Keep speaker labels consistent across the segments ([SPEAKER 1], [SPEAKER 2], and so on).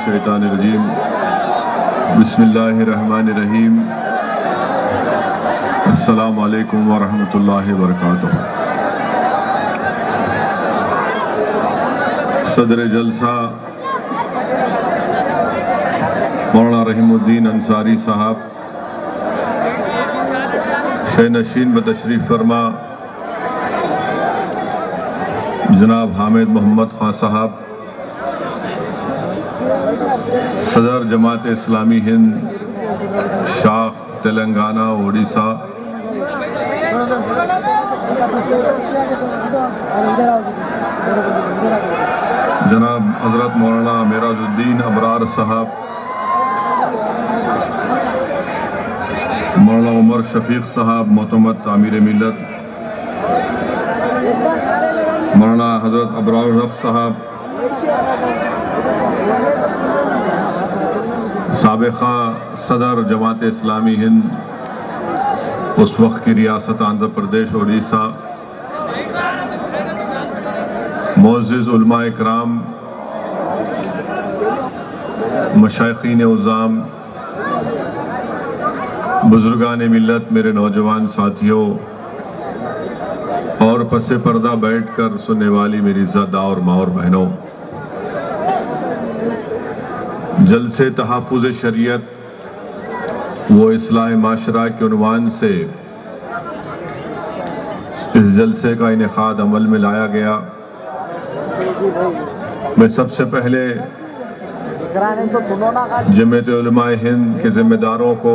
[SPEAKER 1] الشیطان الرجیم بسم اللہ الرحمن الرحیم السلام علیکم ورحمۃ اللہ وبرکاتہ۔ صدر جلسہ مولانا رحیم الدین انصاری صاحب، شہ نشین بتشریف فرما جناب حامد محمد خان صاحب، صدر جماعت اسلامی ہند شاخ تلنگانہ اڑیسہ، جناب حضرت مولانا معراج الدین ابرار صاحب، مولانا عمر شفیق صاحب معتمد تعمیر ملت، مولانا حضرت ابرار الحق صاحب، سابقہ صدر جماعت اسلامی ہند اس وقت کی ریاست آندھرا پردیش اڑیسہ، معزز علماء اکرام، مشائخین عظام، بزرگان ملت، میرے نوجوان ساتھیوں اور پس پردہ بیٹھ کر سننے والی میری عزت اور ماں اور بہنوں، جلسے تحفظ شریعت و اصلاح معاشرہ کے عنوان سے اس جلسے کا انعقاد عمل میں لایا گیا۔ میں سب سے پہلے جمعیت علماء ہند کے ذمہ داروں کو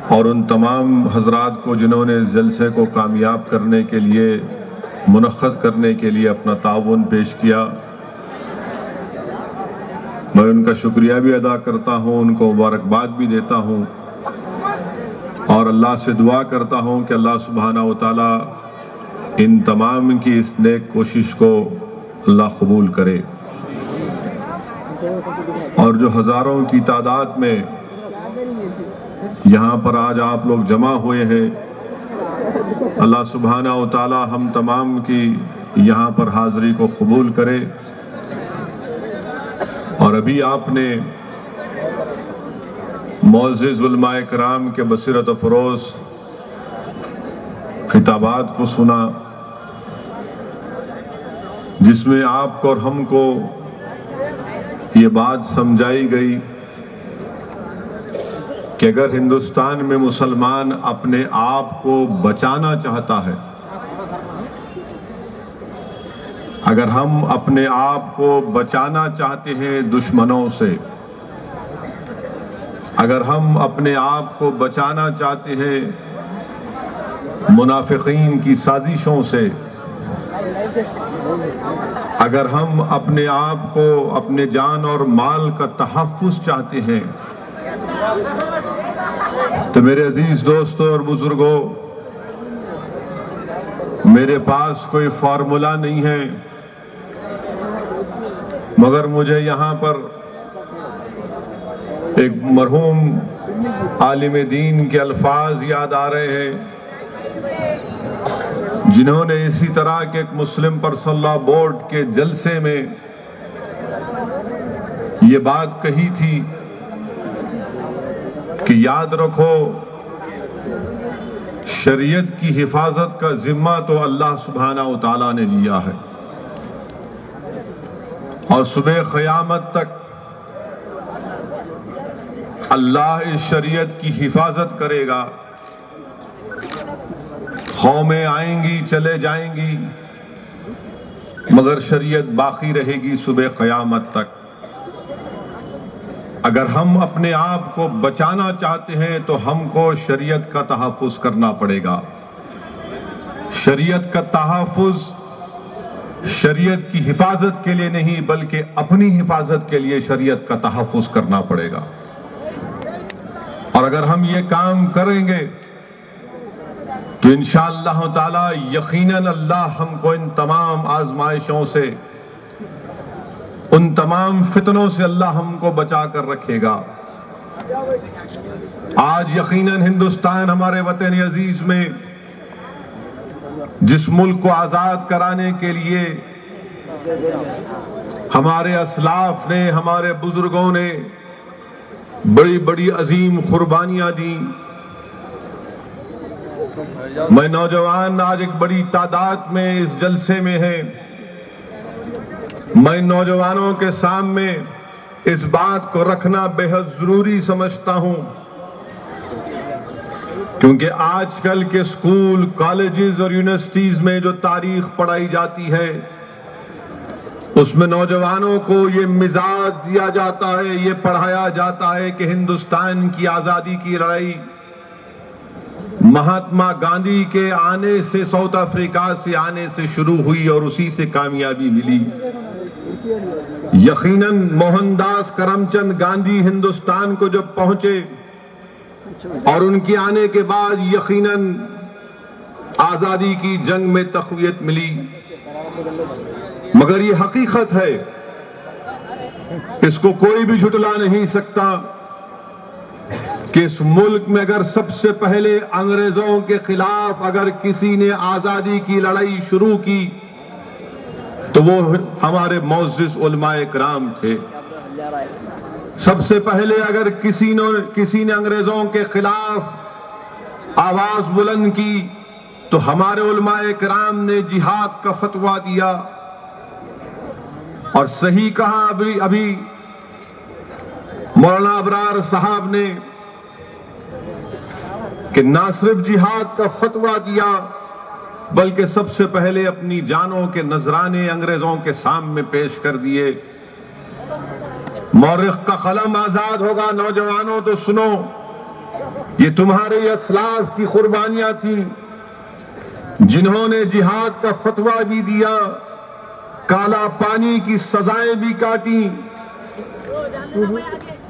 [SPEAKER 1] اور ان تمام حضرات کو جنہوں نے اس جلسے کو کامیاب کرنے کے لیے، منعقد کرنے کے لیے اپنا تعاون پیش کیا، میں ان کا شکریہ بھی ادا کرتا ہوں، ان کو مبارکباد بھی دیتا ہوں اور اللہ سے دعا کرتا ہوں کہ اللہ سبحانہ و تعالی ان تمام کی اس نیک کوشش کو اللہ قبول کرے، اور جو ہزاروں کی تعداد میں یہاں پر آج آپ لوگ جمع ہوئے ہیں، اللہ سبحانہ و تعالی ہم تمام کی یہاں پر حاضری کو قبول کرے۔ اور ابھی آپ نے معزز علماء کرام کے بصیرت افروز خطابات کو سنا، جس میں آپ کو اور ہم کو یہ بات سمجھائی گئی کہ اگر ہندوستان میں مسلمان اپنے آپ کو بچانا چاہتا ہے، اگر ہم اپنے آپ کو بچانا چاہتے ہیں دشمنوں سے، اگر ہم اپنے آپ کو بچانا چاہتے ہیں منافقین کی سازشوں سے، اگر ہم اپنے آپ کو، اپنے جان اور مال کا تحفظ چاہتے ہیں، تو میرے عزیز دوستوں اور بزرگوں، میرے پاس کوئی فارمولا نہیں ہے، مگر مجھے یہاں پر ایک مرحوم عالم دین کے الفاظ یاد آ رہے ہیں، جنہوں نے اسی طرح کے ایک مسلم پرسنل بورڈ کے جلسے میں یہ بات کہی تھی کہ یاد رکھو، شریعت کی حفاظت کا ذمہ تو اللہ سبحانہ و تعالیٰ نے لیا ہے، اور صبح قیامت تک اللہ اس شریعت کی حفاظت کرے گا۔ قومیں آئیں گی، چلے جائیں گی، مگر شریعت باقی رہے گی صبح قیامت تک۔ اگر ہم اپنے آپ کو بچانا چاہتے ہیں تو ہم کو شریعت کا تحفظ کرنا پڑے گا۔ شریعت کا تحفظ شریعت کی حفاظت کے لیے نہیں، بلکہ اپنی حفاظت کے لیے شریعت کا تحفظ کرنا پڑے گا، اور اگر ہم یہ کام کریں گے تو انشاءاللہ تعالی یقیناً اللہ ہم کو ان تمام آزمائشوں سے، ان تمام فتنوں سے اللہ ہم کو بچا کر رکھے گا۔ آج یقیناً ہندوستان ہمارے وطن عزیز میں جس ملک کو آزاد کرانے کے لیے ہمارے اسلاف نے، ہمارے بزرگوں نے بڑی بڑی عظیم قربانیاں دی. میں نوجوان آج ایک بڑی تعداد میں اس جلسے میں ہیں. میں نوجوانوں کے سامنے اس بات کو رکھنا بے حد ضروری سمجھتا ہوں، کیونکہ آج کل کے اسکول، کالجز اور یونیورسٹیز میں جو تاریخ پڑھائی جاتی ہے اس میں نوجوانوں کو یہ مزاج دیا جاتا ہے، یہ پڑھایا جاتا ہے کہ ہندوستان کی آزادی کی لڑائی مہاتما گاندھی کے آنے سے، ساؤتھ افریقہ سے آنے سے شروع ہوئی اور اسی سے کامیابی ملی. یقیناً موہن داس کرم چند گاندھی ہندوستان کو جب پہنچے اور ان کے آنے کے بعد یقیناً آزادی کی جنگ میں تقویت ملی. مگر یہ حقیقت ہے، اس کو کوئی بھی جھٹلا نہیں سکتا کہ اس ملک میں اگر سب سے پہلے انگریزوں کے خلاف اگر کسی نے آزادی کی لڑائی شروع کی تو وہ ہمارے معزز علماء کرام تھے. سب سے پہلے اگر کسی نے انگریزوں کے خلاف آواز بلند کی تو ہمارے علماء کرام نے جہاد کا فتویٰ دیا. اور صحیح کہا ابھی مولانا ابرار صاحب نے کہ نہ صرف جہاد کا فتویٰ دیا بلکہ سب سے پہلے اپنی جانوں کے نذرانے انگریزوں کے سامنے پیش کر دیے. مورخ کا قلم آزاد ہوگا. نوجوانوں تو سنو، یہ تمہارے اسلاف کی قربانیاں تھیں جنہوں نے جہاد کا فتویٰ بھی دیا، کالا پانی کی سزائیں بھی کاٹی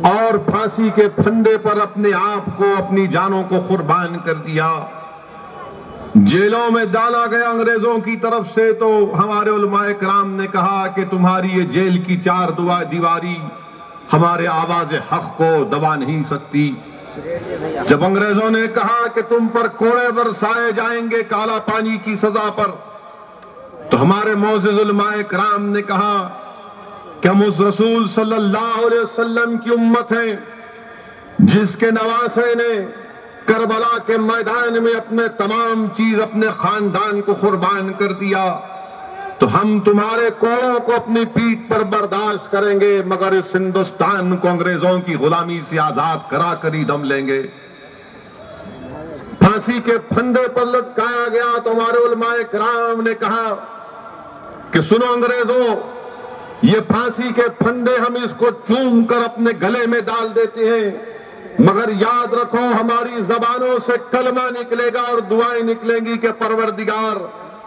[SPEAKER 1] اور پھانسی کے پھندے پر اپنے آپ کو، اپنی جانوں کو قربان کر دیا. جیلوں میں ڈالا گیا انگریزوں کی طرف سے تو ہمارے علماء کرام نے کہا کہ تمہاری یہ جیل کی چار دیواری ہمارے آواز حق کو دبا نہیں سکتی. جب انگریزوں نے کہا کہ تم پر کوڑے برسائے جائیں گے کالا پانی کی سزا پر، تو ہمارے معزز علماء کرام نے کہا کہ ہم اس رسول صلی اللہ علیہ وسلم کی امت ہیں جس کے نواسے نے کربلا کے میدان میں اپنے تمام چیز، اپنے خاندان کو قربان کر دیا. تو ہم تمہارے کوڑوں کو اپنی پیٹھ پر برداشت کریں گے مگر اس ہندوستان کو انگریزوں کی غلامی سے آزاد کرا کر ہی دم لیں گے. پھانسی کے پھندے پر لٹکایا گیا تو ہمارے علماء کرام نے کہا کہ سنو انگریزوں، یہ پھانسی کے پھندے ہم اس کو چوم کر اپنے گلے میں ڈال دیتے ہیں، مگر یاد رکھو ہماری زبانوں سے کلمہ نکلے گا اور دعائیں نکلیں گی کہ پروردگار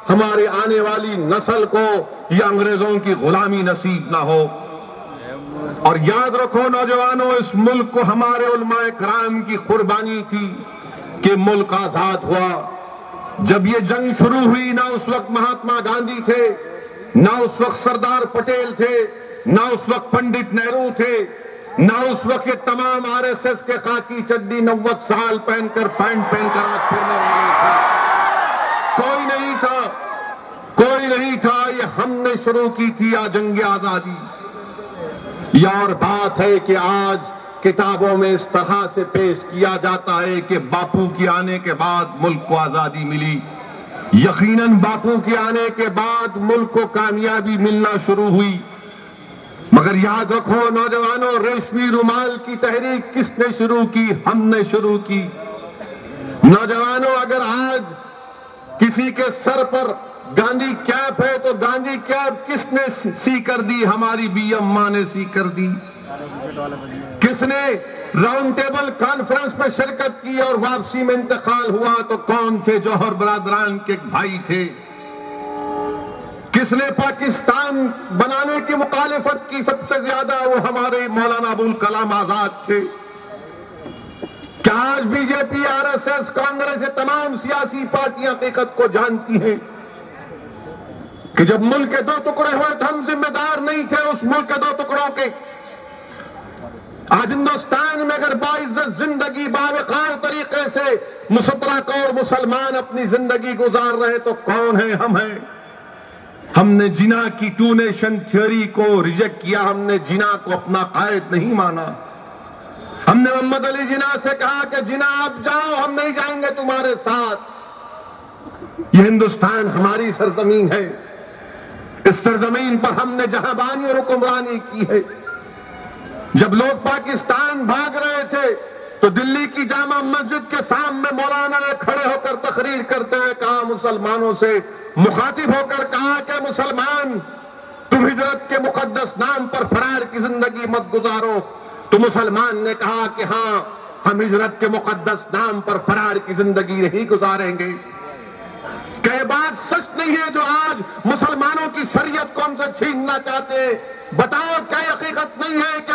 [SPEAKER 1] ہماری آنے والی نسل کو یہ انگریزوں کی غلامی نصیب نہ ہو. اور یاد رکھو نوجوانوں، اس ملک کو ہمارے علماء کرام کی قربانی تھی کہ ملک آزاد ہوا. جب یہ جنگ شروع ہوئی نہ اس وقت مہاتما گاندھی تھے، نہ اس وقت سردار پٹیل تھے، نہ اس وقت پنڈت نہرو تھے، نہ اس وقت یہ تمام آر ایس ایس کے خاکی چڈی 90 سال پہن کر پینٹ پہن کر آج پھرنے والے تھے. کوئی نہیں تھا. یہ ہم نے شروع کی تھی جنگ آزادی. یہ اور بات ہے کہ آج کتابوں میں اس طرح سے پیش کیا جاتا ہے کہ باپو کے آنے کے بعد ملک کو آزادی ملی. یقیناً باپو کے آنے کے بعد ملک کو کامیابی ملنا شروع ہوئی، مگر یاد رکھو نوجوانوں، ریشمی رومال کی تحریک کس نے شروع کی؟ ہم نے شروع کی. نوجوانوں، اگر آج کسی کے سر پر گاندھی کیپ ہے تو گاندھی کیپ کس نے سی کر دی؟ ہماری بی ایم ماں نے سی کر دی. کس نے راؤنڈ ٹیبل کانفرنس میں شرکت کی اور واپسی میں انتقال ہوا تو کون تھے؟ جوہر برادران کے بھائی تھے. کس نے پاکستان بنانے کی مخالفت کی سب سے زیادہ؟ وہ ہمارے مولانا ابوالکلام آزاد تھے. کیا آج بی جے پی، آر ایس ایس، کانگریس، یہ تمام سیاسی پارٹیاں حقیقت کو جانتی ہیں کہ جب ملک کے 2 ٹکڑے ہوئے تو ہم ذمہ دار نہیں تھے اس ملک کے 2 ٹکڑوں کے؟ آج ہندوستان میں اگر باعزت زندگی باوقار طریقے سے 17 کروڑ مسلمان اپنی زندگی گزار رہے تو کون ہیں؟ ہم ہیں. ہم نے جنا کی ٹو نیشن تھیوری کو ریجیکٹ کیا، ہم نے جنا کو اپنا قائد نہیں مانا. ہم نے محمد علی جناح سے کہا کہ جناح آپ جاؤ، ہم نہیں جائیں گے تمہارے ساتھ. یہ ہندوستان ہماری سرزمین ہے، اس سرزمین پر ہم نے جہاں بانی اور حکمرانی کی ہے. جب لوگ پاکستان بھاگ رہے تھے تو دلی کی جامع مسجد کے سامنے مولانا نے کھڑے ہو کر تقریر کرتے ہوئے کہا، مسلمانوں سے مخاطب ہو کر کہا کہ مسلمان تم ہجرت کے مقدس نام پر فرار کی زندگی مت گزارو. تو مسلمان نے کہا کہ ہاں، ہم ہجرت کے مقدس نام پر فرار کی زندگی نہیں گزاریں گے. کہ یہ بات سچ نہیں ہے جو آج مسلمانوں کی شریعت کو ہم سے چھیننا چاہتے ہیں؟ بتاؤ کیا حقیقت نہیں ہے کہ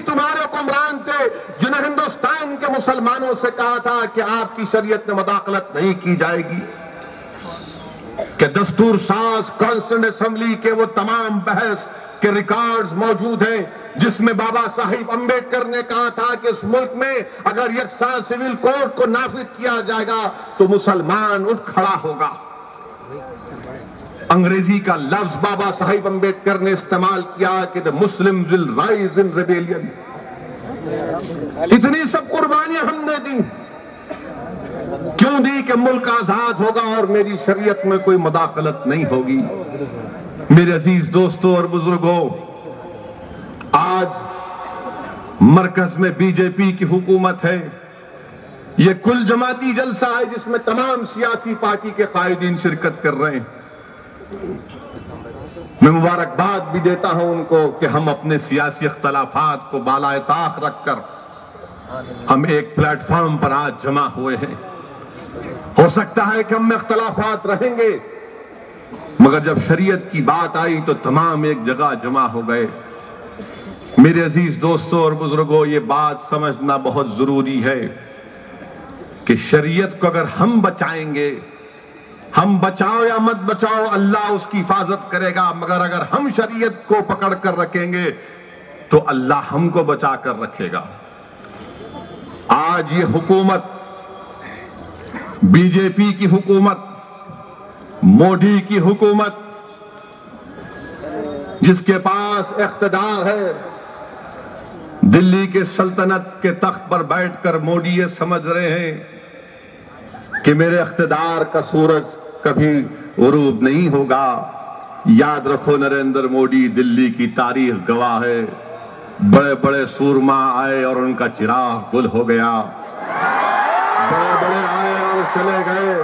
[SPEAKER 1] تمہارے حکمران تھے جنہیں ہندوستان کے مسلمانوں سے کہا تھا کہ آپ کی شریعت میں مداخلت نہیں کی جائے گی؟ کہ دستور ساز کانسٹیٹیوشن اسمبلی کے وہ تمام بحث کے ریکارڈز موجود ہیں جس میں بابا صاحب امبیڈکر نے کہا تھا کہ اس ملک میں اگر یکساں سول کوڈ کو نافذ کیا جائے گا تو مسلمان اٹھ کھڑا ہوگا. انگریزی کا لفظ بابا صاحب امبیڈکر نے استعمال کیا کہ the Muslims will rise in rebellion. اتنی سب قربانیاں ہم نے دی، کیوں دی؟ کہ ملک آزاد ہوگا اور میری شریعت میں کوئی مداخلت نہیں ہوگی. میرے عزیز دوستوں اور بزرگوں، آج مرکز میں بی جے پی کی حکومت ہے. یہ کل جماعتی جلسہ ہے جس میں تمام سیاسی پارٹی کے قائدین شرکت کر رہے ہیں. میں مبارکباد بھی دیتا ہوں ان کو کہ ہم اپنے سیاسی اختلافات کو بالائے طاق رکھ کر ہم ایک پلیٹ فارم پر آج جمع ہوئے ہیں. ہو سکتا ہے کہ ہم میں اختلافات رہیں گے، مگر جب شریعت کی بات آئی تو تمام ایک جگہ جمع ہو گئے. میرے عزیز دوستوں اور بزرگوں، یہ بات سمجھنا بہت ضروری ہے کہ شریعت کو اگر ہم بچائیں گے، ہم بچاؤ یا مت بچاؤ، اللہ اس کی حفاظت کرے گا. مگر اگر ہم شریعت کو پکڑ کر رکھیں گے تو اللہ ہم کو بچا کر رکھے گا. آج یہ حکومت، بی جے پی کی حکومت، مودی کی حکومت، جس کے پاس اقتدار ہے، دلی کے سلطنت کے تخت پر بیٹھ کر مودی یہ سمجھ رہے ہیں کہ میرے اقتدار کا سورج کبھی غروب نہیں ہوگا. یاد رکھو، نریندر مودی دلی کی تاریخ گواہ ہے. بڑے بڑے سورما آئے اور ان کا چراغ گل ہو گیا. بڑے بڑے آئے اور چلے گئے.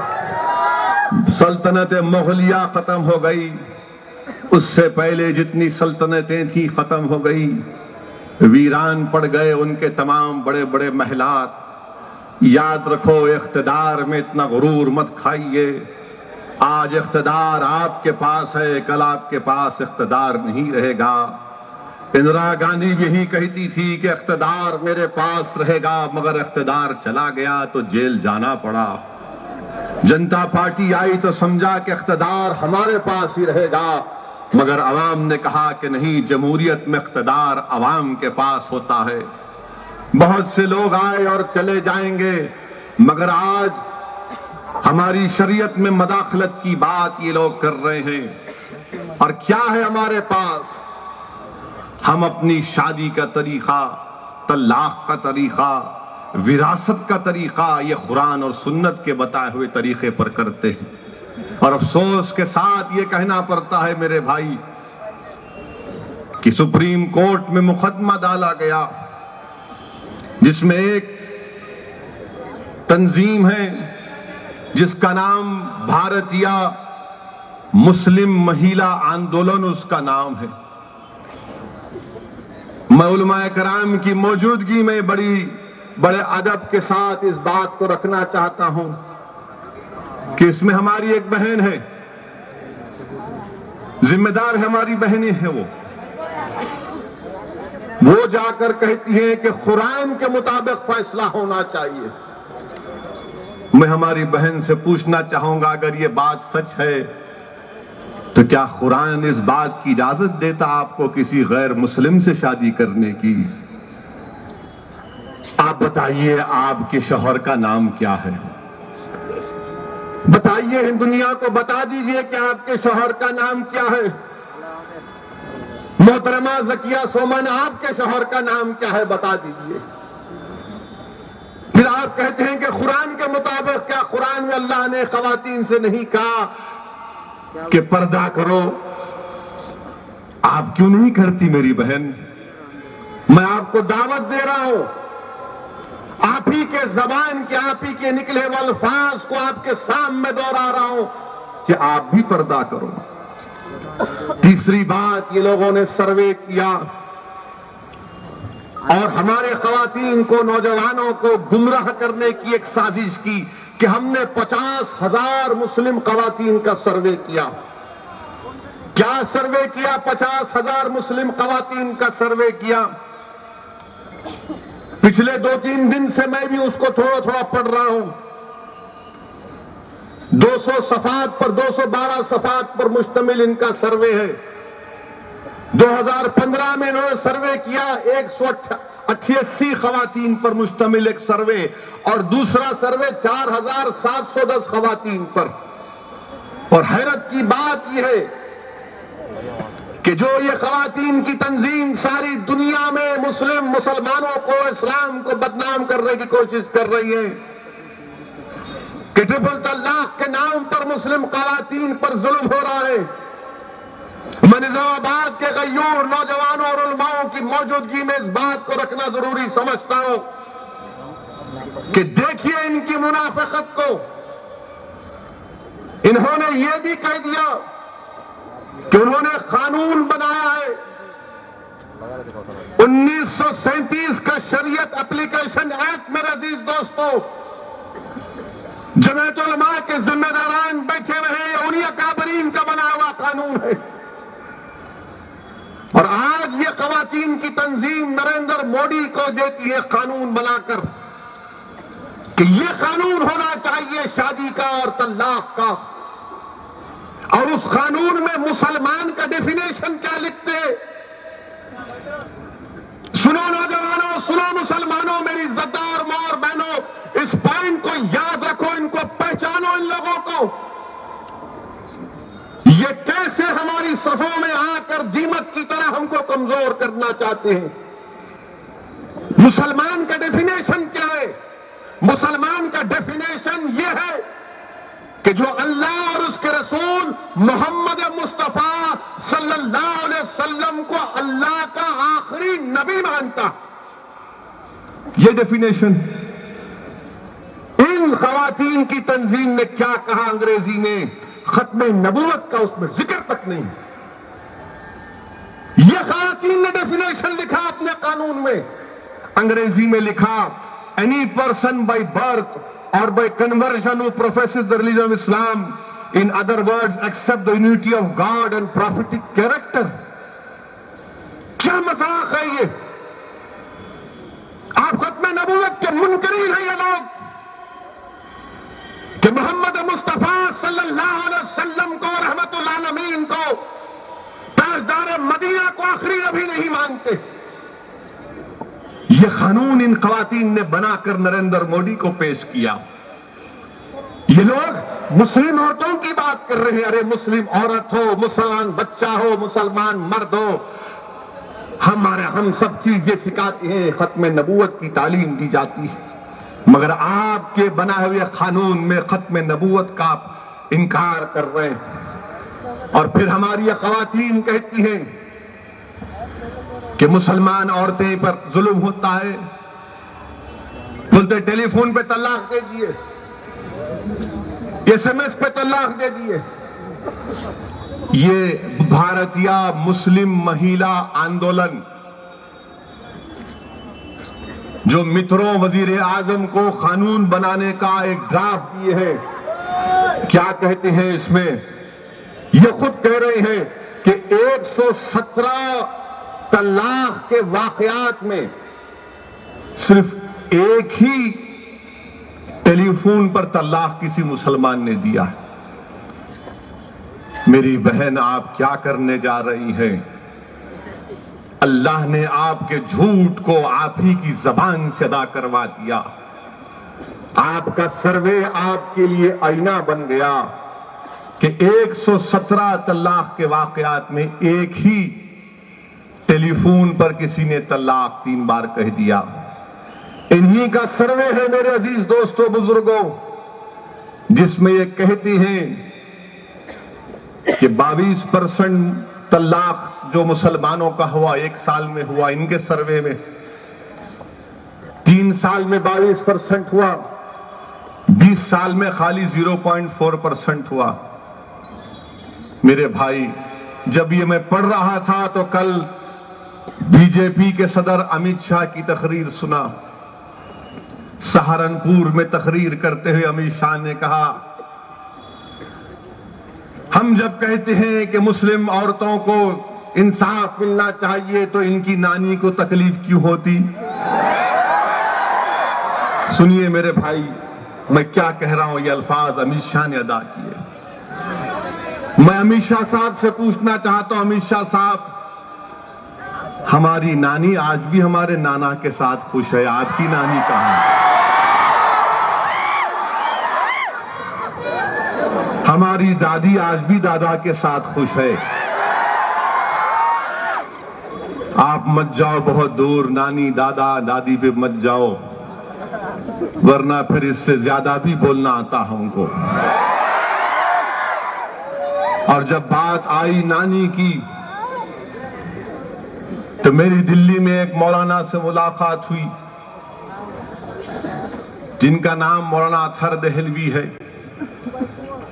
[SPEAKER 1] سلطنت مغلیہ ختم ہو گئی، اس سے پہلے جتنی سلطنتیں تھیں ختم ہو گئی، ویران پڑ گئے ان کے تمام بڑے بڑے محلات. یاد رکھو، اقتدار میں اتنا غرور مت کھائیے. آج اقتدار آپ کے پاس ہے، کل آپ کے پاس اقتدار نہیں رہے گا. اندرا گاندھی بھی یہی کہتی تھی کہ اقتدار میرے پاس رہے گا، مگر اقتدار چلا گیا تو جیل جانا پڑا. جنتا پارٹی آئی تو سمجھا کہ اقتدار ہمارے پاس ہی رہے گا، مگر عوام نے کہا کہ نہیں، جمہوریت میں اقتدار عوام کے پاس ہوتا ہے. بہت سے لوگ آئے اور چلے جائیں گے، مگر آج ہماری شریعت میں مداخلت کی بات یہ لوگ کر رہے ہیں. اور کیا ہے ہمارے پاس؟ ہم اپنی شادی کا طریقہ، طلاق کا طریقہ، وراثت کا طریقہ یہ قرآن اور سنت کے بتائے ہوئے طریقے پر کرتے ہیں. اور افسوس کے ساتھ یہ کہنا پڑتا ہے میرے بھائی کہ سپریم کورٹ میں مقدمہ ڈالا گیا جس میں ایک تنظیم ہے جس کا نام بھارتیہ مسلم مہیلا آندولن اس کا نام ہے. میں علماء کرام کی موجودگی میں بڑے ادب کے ساتھ اس بات کو رکھنا چاہتا ہوں کہ اس میں ہماری ایک بہن ہے، ذمہ دار ہماری بہنیں ہیں. وہ جا کر کہتی ہیں کہ قرآن کے مطابق فیصلہ ہونا چاہیے. میں ہماری بہن سے پوچھنا چاہوں گا، اگر یہ بات سچ ہے تو کیا قرآن اس بات کی اجازت دیتا آپ کو کسی غیر مسلم سے شادی کرنے کی؟ آپ بتائیے، آپ کے شوہر کا نام کیا ہے؟ بتائیے دنیا کو بتا دیجئے کہ آپ کے شوہر کا نام کیا ہے؟ محترمہ زکیہ سومن، آپ کے شوہر کا نام کیا ہے؟ بتا دیجئے۔ پھر آپ کہتے ہیں کہ قرآن کے مطابق، کیا قرآن میں اللہ نے خواتین سے نہیں کہا کہ پردہ کرو؟ آپ کیوں نہیں کرتی میری بہن؟ میں آپ کو دعوت دے رہا ہوں، آپ ہی کے زبان کے، آپ ہی کے نکلے ہوئے الفاظ کو آپ کے سامنے دوہرا رہا ہوں کہ آپ بھی پردہ کرو۔ تیسری بات، یہ لوگوں نے سروے کیا اور ہمارے خواتین کو، نوجوانوں کو گمراہ کرنے کی ایک سازش کی کہ ہم نے 50,000 مسلم خواتین کا سروے کیا۔ کیا سروے کیا؟ 50,000 مسلم خواتین کا سروے کیا۔ پچھلے 2-3 دن سے میں بھی اس کو تھوڑا تھوڑا پڑھ رہا ہوں۔ 200 صفحات پر، 212 صفحات پر مشتمل ان کا سروے ہے۔ 2015 میں انہوں نے سروے کیا 188 خواتین پر مشتمل ایک سروے، اور دوسرا سروے 4,710 خواتین پر۔ اور حیرت کی بات یہ ہے کہ جو یہ خواتین کی تنظیم ساری دنیا میں مسلمانوں کو، اسلام کو بدنام کرنے کی کوشش کر رہی ہے کہ ٹرپل طلاق کے نام پر مسلم خواتین پر ظلم ہو رہا ہے۔ میں نظام آباد کے غیور نوجوانوں اور علماؤں کی موجودگی میں اس بات کو رکھنا ضروری سمجھتا ہوں کہ دیکھیے ان کی منافقت کو۔ انہوں نے یہ بھی کہہ دیا کہ انہوں نے قانون بنایا ہے 1937 کا شریعت اپلیکیشن ایکٹ۔ میرے عزیز دوستو، جمعیت علماء کے ذمہ داران بیٹھے ہوئے ہیں، انہی اکابرین کا بنا ہوا قانون ہے۔ اور آج یہ خواتین کی تنظیم نریندر مودی کو دیتی ہے قانون بنا کر کہ یہ قانون ہونا چاہیے شادی کا اور طلاق کا۔ اور اس قانون میں مسلمان کا ڈیفینیشن کیا لکھتے؟ سنو نوجوانوں، سنو مسلمانوں، میری عزتدار ماں اور بہنوں، اس پوائنٹ کو یاد رکھو، ان کو پہچانو، ان لوگوں کو۔ یہ کیسے ہماری صفوں میں آ کر دیمک کی طرح ہم کو کمزور کرنا چاہتے ہیں۔ مسلمان کا ڈیفینیشن کیا ہے؟ مسلمان کا ڈیفینیشن یہ ہے کہ جو اللہ اور اس کے رسول محمد مصطفیٰ صلی اللہ علیہ وسلم کو اللہ کا آخری نبی مانتا۔ یہ ڈیفینیشن۔ ان خواتین کی تنظیم نے کیا کہا انگریزی میں؟ ختم نبوت کا اس میں ذکر تک نہیں۔ یہ خواتین نے ڈیفینیشن لکھا اپنے قانون میں، انگریزی میں لکھا any person by birth or by conversion who professes the religion of Islam, in other words, accept the unity of God and prophetic character. کیا مذاق ہے یہ؟ آپ ختم نبوت کے منکرین ہیں یہ لوگ کہ محمد مصطفیٰ صلی اللہ علیہ وسلم کو، رحمت العالمین کو، تاجدار مدینہ کو آخری نبی نہیں مانتے۔ یہ قانون ان خواتین نے بنا کر نریندر مودی کو پیش کیا۔ یہ لوگ مسلم عورتوں کی بات کر رہے ہیں۔ ارے مسلم عورت ہو، مسلمان بچہ ہو، مسلمان مرد ہو، ہم سب چیز یہ سکھاتے ہیں، ختم نبوت کی تعلیم دی جاتی ہے، مگر آپ کے بنا ہوئے قانون میں ختم نبوت کا انکار کر رہے ہیں۔ اور پھر ہماری یہ خواتین کہتی ہیں کہ مسلمان عورتیں پر ظلم ہوتا ہے، بولتے ٹیلی فون پہ طلاق دے دیے، ایس ایم ایس پہ طلاق دے دیے۔ یہ بھارتیہ مسلم مہیلا آندولن جو متروں وزیر اعظم کو قانون بنانے کا ایک ڈرافٹ دیے ہیں، کیا کہتے ہیں اس میں؟ یہ خود کہہ رہے ہیں کہ 117 طلاق کے واقعات میں صرف ایک ہی ٹیلی فون پر طلاق کسی مسلمان نے دیا ہے۔ میری بہن، آپ کیا کرنے جا رہی ہیں؟ اللہ نے آپ کے جھوٹ کو آپ ہی کی زبان سے ادا کروا دیا۔ آپ کا سروے آپ کے لیے آئینہ بن گیا کہ 117 طلاق کے واقعات میں ایک ہی ٹیلی فون پر کسی نے طلاق 3 بار کہہ دیا. انہی کا سروے ہے میرے عزیز دوستوں بزرگوں، جس میں یہ کہتے ہیں کہ 22% طلاق جو مسلمانوں کا ہوا 1 سال میں ہوا ان کے سروے میں، 3 سال میں 22% ہوا، 20 سال میں خالی 0.4% ہوا. میرے بھائی، جب یہ میں پڑھ رہا تھا تو کل بی جے پی کے صدر امت شاہ کی تقریر سنا. سہارنپور میں تقریر کرتے ہوئے امت شاہ نے کہا، ہم جب کہتے ہیں کہ مسلم عورتوں کو انصاف ملنا چاہیے تو ان کی نانی کو تکلیف کیوں ہوتی؟ سنیے میرے بھائی، میں کیا کہہ رہا ہوں، یہ الفاظ امت شاہ نے ادا کیے. میں امت شاہ صاحب سے پوچھنا چاہتا ہوں، امت شاہ صاحب، ہماری نانی آج بھی ہمارے نانا کے ساتھ خوش ہے، آپ کی نانی کہاں ہے؟ ہماری دادی آج بھی دادا کے ساتھ خوش ہے. آپ مت جاؤ بہت دور، نانی دادا دادی پہ مت جاؤ، ورنہ پھر اس سے زیادہ بھی بولنا آتا ہے ان کو. اور جب بات آئی نانی کی تو میری دلی میں ایک مولانا سے ملاقات ہوئی جن کا نام مولانا اطہر دہلوی ہے.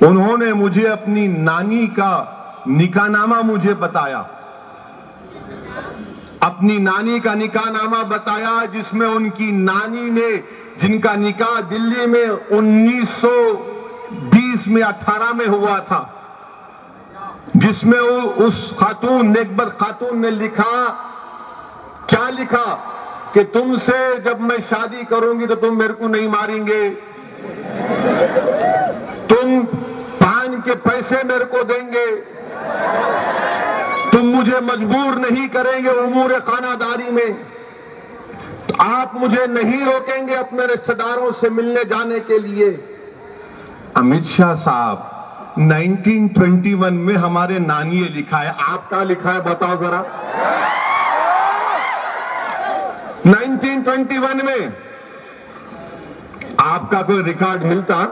[SPEAKER 1] انہوں نے مجھے اپنی نانی کا نکاح نامہ مجھے بتایا، اپنی نانی کا نکاح نامہ بتایا، جس میں ان کی نانی نے، جن کا نکاح دلی میں 1920 میں 18 میں ہوا تھا، جس میں اس خاتون، نیکبت خاتون نے لکھا، کیا لکھا کہ تم سے جب میں شادی کروں گی تو تم میرے کو نہیں ماریں گے، تم پان کے پیسے میرے کو دیں گے، تم مجھے مجبور نہیں کریں گے امور خانہ داری میں، آپ مجھے نہیں روکیں گے اپنے رشتہ داروں سے ملنے جانے کے لیے. امت شاہ صاحب، 1921 میں ہمارے نانی نے لکھا ہے، آپ کہاں لکھا ہے بتاؤ ذرا. 1921 میں آپ کا کوئی ریکارڈ ملتا،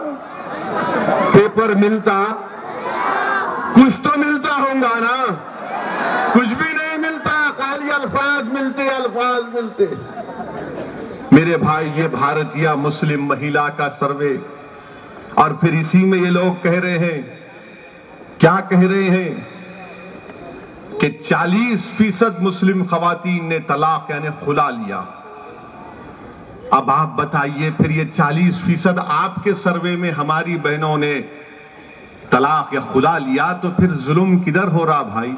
[SPEAKER 1] پیپر ملتا، کچھ تو ملتا ہوگا نا؟ کچھ بھی نہیں ملتا، خالی الفاظ ملتے، الفاظ ملتے. میرے بھائی، یہ بھارتیہ مسلم مہیلا کا سروے، اور پھر اسی میں یہ لوگ کہہ رہے ہیں، کیا کہہ رہے ہیں کہ 40% مسلم خواتین نے طلاق یعنی خلا لیا. اب آپ بتائیے، پھر یہ 40% آپ کے سروے میں ہماری بہنوں نے طلاق یا خلا لیا تو پھر ظلم کدھر ہو رہا بھائی؟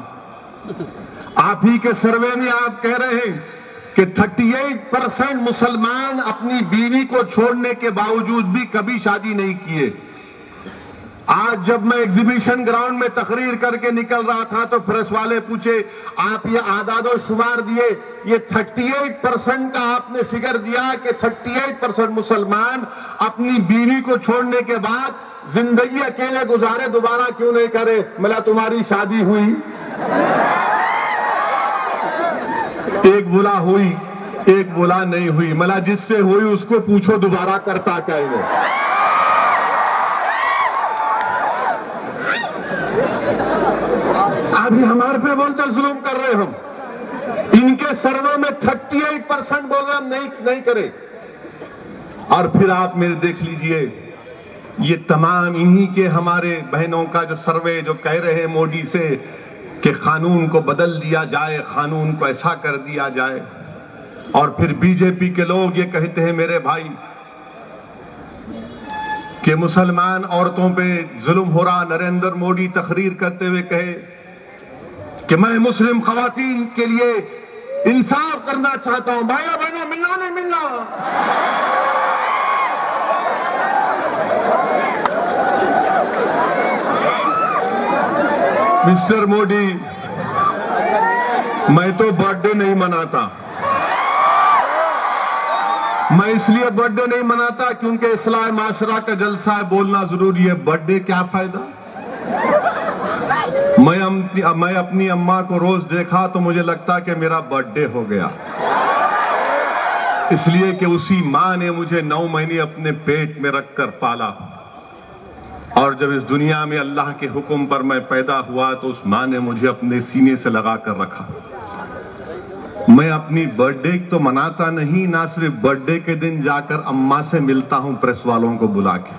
[SPEAKER 1] آپ ہی کے سروے میں آپ کہہ رہے ہیں کہ 38% مسلمان اپنی بیوی کو چھوڑنے کے باوجود بھی کبھی شادی نہیں کیے. آج جب میں ایگزیبیشن گراؤنڈ میں تقریر کر کے نکل رہا تھا تو پریس والے پوچھے، آپ یہ اعداد و شمار دیے، یہ 38% کا آپ نے فگر دیا کہ 38% مسلمان اپنی بیوی کو چھوڑنے کے بعد زندگی اکیلے گزارے، دوبارہ کیوں نہیں کرے؟ ملا تمہاری شادی ہوئی؟ ایک بولا ہوئی، ایک بولا نہیں ہوئی. ملا جس سے ہوئی اس کو پوچھو دوبارہ کرتا کیا ہے. ابھی ہمارے پہ بولتے ظلم کر رہے ہم. ان کے سروے میں 38% بول رہے ہم نہیں کرے. اور پھر آپ میرے دیکھ لیجئے، یہ تمام انہی کے ہمارے بہنوں کا جو سروے جو کہہ رہے ہیں مودی سے کہ قانون کو بدل دیا جائے، قانون کو ایسا کر دیا جائے. اور پھر بی جے پی کے لوگ یہ کہتے ہیں میرے بھائی کہ مسلمان عورتوں پہ ظلم ہو رہا. نریندر مودی تقریر کرتے ہوئے کہے کہ میں مسلم خواتین کے لیے انصاف کرنا چاہتا ہوں. بھائیو بہنوں، ملنا نہیں ملنا. مسٹر مودی، میں تو برتھ ڈے نہیں مناتا. میں اس لیے برتھ ڈے نہیں مناتا کیونکہ اصلاح معاشرہ کا جلسہ ہے، بولنا ضروری ہے، برتھ ڈے کیا فائدہ؟ میں اپنی اماں کو روز دیکھا تو مجھے لگتا کہ میرا برتھ ڈے ہو گیا، اس لیے کہ اسی ماں نے مجھے 9 مہینے اپنے پیٹ میں رکھ کر پالا، اور جب اس دنیا میں اللہ کے حکم پر میں پیدا ہوا تو اس ماں نے مجھے اپنے سینے سے لگا کر رکھا۔ میں اپنی برتھ ڈے تو مناتا نہیں، نہ صرف برتھ ڈے کے دن جا کر اماں سے ملتا ہوں پریس والوں کو بلا کے،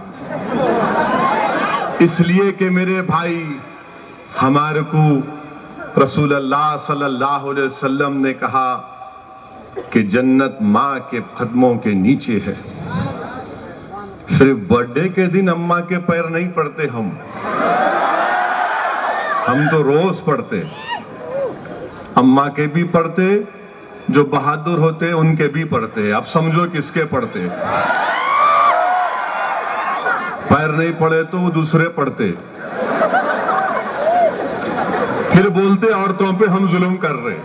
[SPEAKER 1] اس لیے کہ میرے بھائی، ہمارے کو رسول اللہ صلی اللہ علیہ وسلم نے کہا کہ جنت ماں کے قدموں کے نیچے ہے۔ صرف برتھ ڈے کے دن اماں کے پیر نہیں پڑتے، ہم تو روز پڑھتے، اماں کے بھی پڑھتے، جو بہادر ہوتے ان کے بھی پڑھتے۔ اب سمجھو کس کے پڑھتے، پیر نہیں پڑے تو وہ دوسرے پڑھتے، پھر بولتے عورتوں پہ ہم ظلم کر رہے۔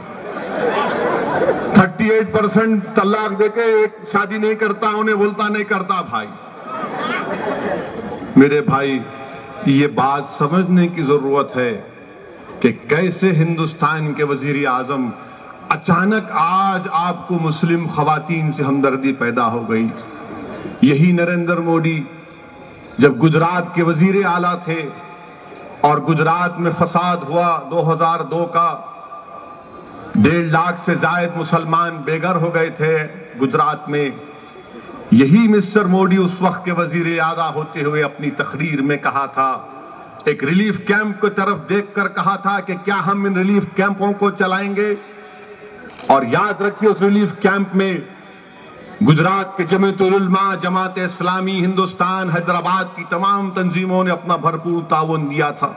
[SPEAKER 1] 38% طلاق دے کے ایک شادی نہیں کرتا، انہیں بولتا نہیں کرتا۔ بھائی، میرے بھائی، یہ بات سمجھنے کی ضرورت ہے کہ کیسے ہندوستان کے وزیر اعظم اچانک آج آپ کو مسلم خواتین سے ہمدردی پیدا ہو گئی۔ یہی نریندر موڈی جب گجرات کے وزیر اعلیٰ تھے اور گجرات میں فساد ہوا 2002 کا، 1.5 لاکھ سے زائد مسلمان بے گھر ہو گئے تھے گجرات میں، یہی مسٹر موڈی اس وقت کے وزیر اعلیٰ ہوتے ہوئے اپنی تقریر میں کہا تھا، ایک ریلیف کیمپ کی طرف دیکھ کر کہا تھا کہ کیا ہم ان ریلیف کیمپوں کو چلائیں گے؟ اور یاد رکھیے اس ریلیف کیمپ میں گجرات کے جمعیت العلماء، جماعت اسلامی ہندوستان، حیدرآباد کی تمام تنظیموں نے اپنا بھرپور تعاون دیا تھا۔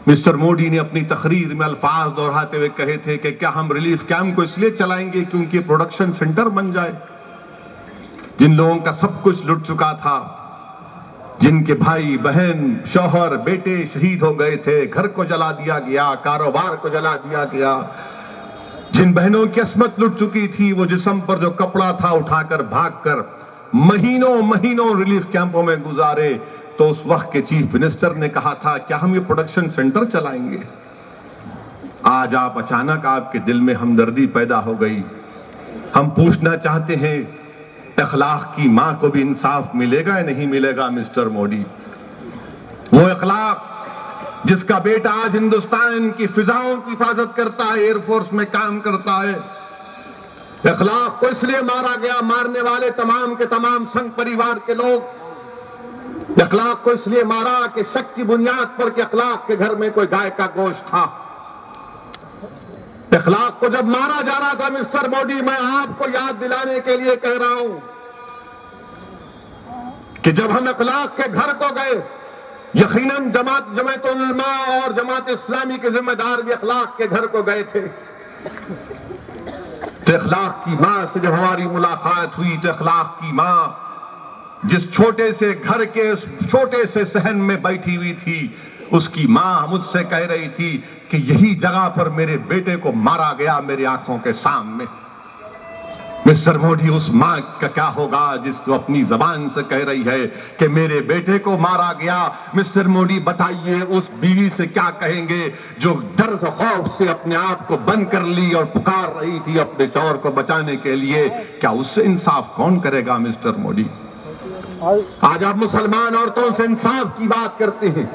[SPEAKER 1] مسٹر موڈی نے اپنی تقریر میں الفاظ دہراتے ہوئے کہے تھے کہ کیا ہم ریلیف کیمپ کو اس لیے چلائیں گے کیونکہ پروڈکشن سینٹر بن جائے؟ جن لوگوں کا سب کچھ لٹ چکا تھا، جن کے بھائی بہن شوہر بیٹے شہید ہو گئے تھے، گھر کو جلا دیا گیا، کاروبار کو جلا دیا گیا، جن بہنوں کی عصمت لٹ چکی تھی، وہ جسم پر جو کپڑا تھا اٹھا کر بھاگ کر مہینوں ریلیف کیمپوں میں گزارے، تو اس وقت کے چیف منسٹر نے کہا تھا کیا ہم یہ پروڈکشن سینٹر چلائیں گے؟ آج اچانک آپ کے دل میں ہمدردی پیدا ہو گئی۔ ہم پوچھنا چاہتے ہیں، اخلاق کی ماں کو بھی انصاف ملے گا یا نہیں ملے گا مسٹر موڈی؟ وہ اخلاق جس کا بیٹا آج ہندوستان کی فضاؤں کی حفاظت کرتا ہے، ایئر فورس میں کام کرتا ہے، اخلاق کو اس لیے مارا گیا، مارنے والے تمام کے تمام سنگ پریوار کے لوگ، اخلاق کو اس لیے مارا کہ شک کی بنیاد پر کہ اخلاق کے گھر میں کوئی گائے کا گوشت تھا۔ اخلاق کو جب مارا جا رہا تھا مسٹر موڈی، میں آپ کو یاد دلانے کے لیے کہہ رہا ہوں کہ جب ہم اخلاق کے گھر کو گئے، یقیناً جماعت العلماء اور جماعت اسلامی کے ذمہ دار بھی اخلاق کے گھر کو گئے تھے، تو اخلاق کی ماں سے جب ہماری ملاقات ہوئی تو اخلاق کی ماں جس چھوٹے سے گھر کے چھوٹے سے صحن میں بیٹھی ہوئی تھی، اس کی ماں مجھ سے کہہ رہی تھی کہ یہی جگہ پر میرے بیٹے کو مارا گیا میری آنکھوں کے سامنے۔ مسٹر موڈی، اس ماں کا کیا ہوگا جس کو اپنی زبان سے کہہ رہی ہے کہ میرے بیٹے کو مارا گیا؟ مسٹر موڈی بتائیے اس بیوی سے کیا کہیں گے جو ڈر سے خوف سے اپنے آپ کو بند کر لی اور پکار رہی تھی اپنے شوہر کو بچانے کے لیے؟ کیا اس سے انصاف کون کرے گا مسٹر موڈی؟ آج آپ مسلمان عورتوں سے انصاف کی بات کرتے ہیں،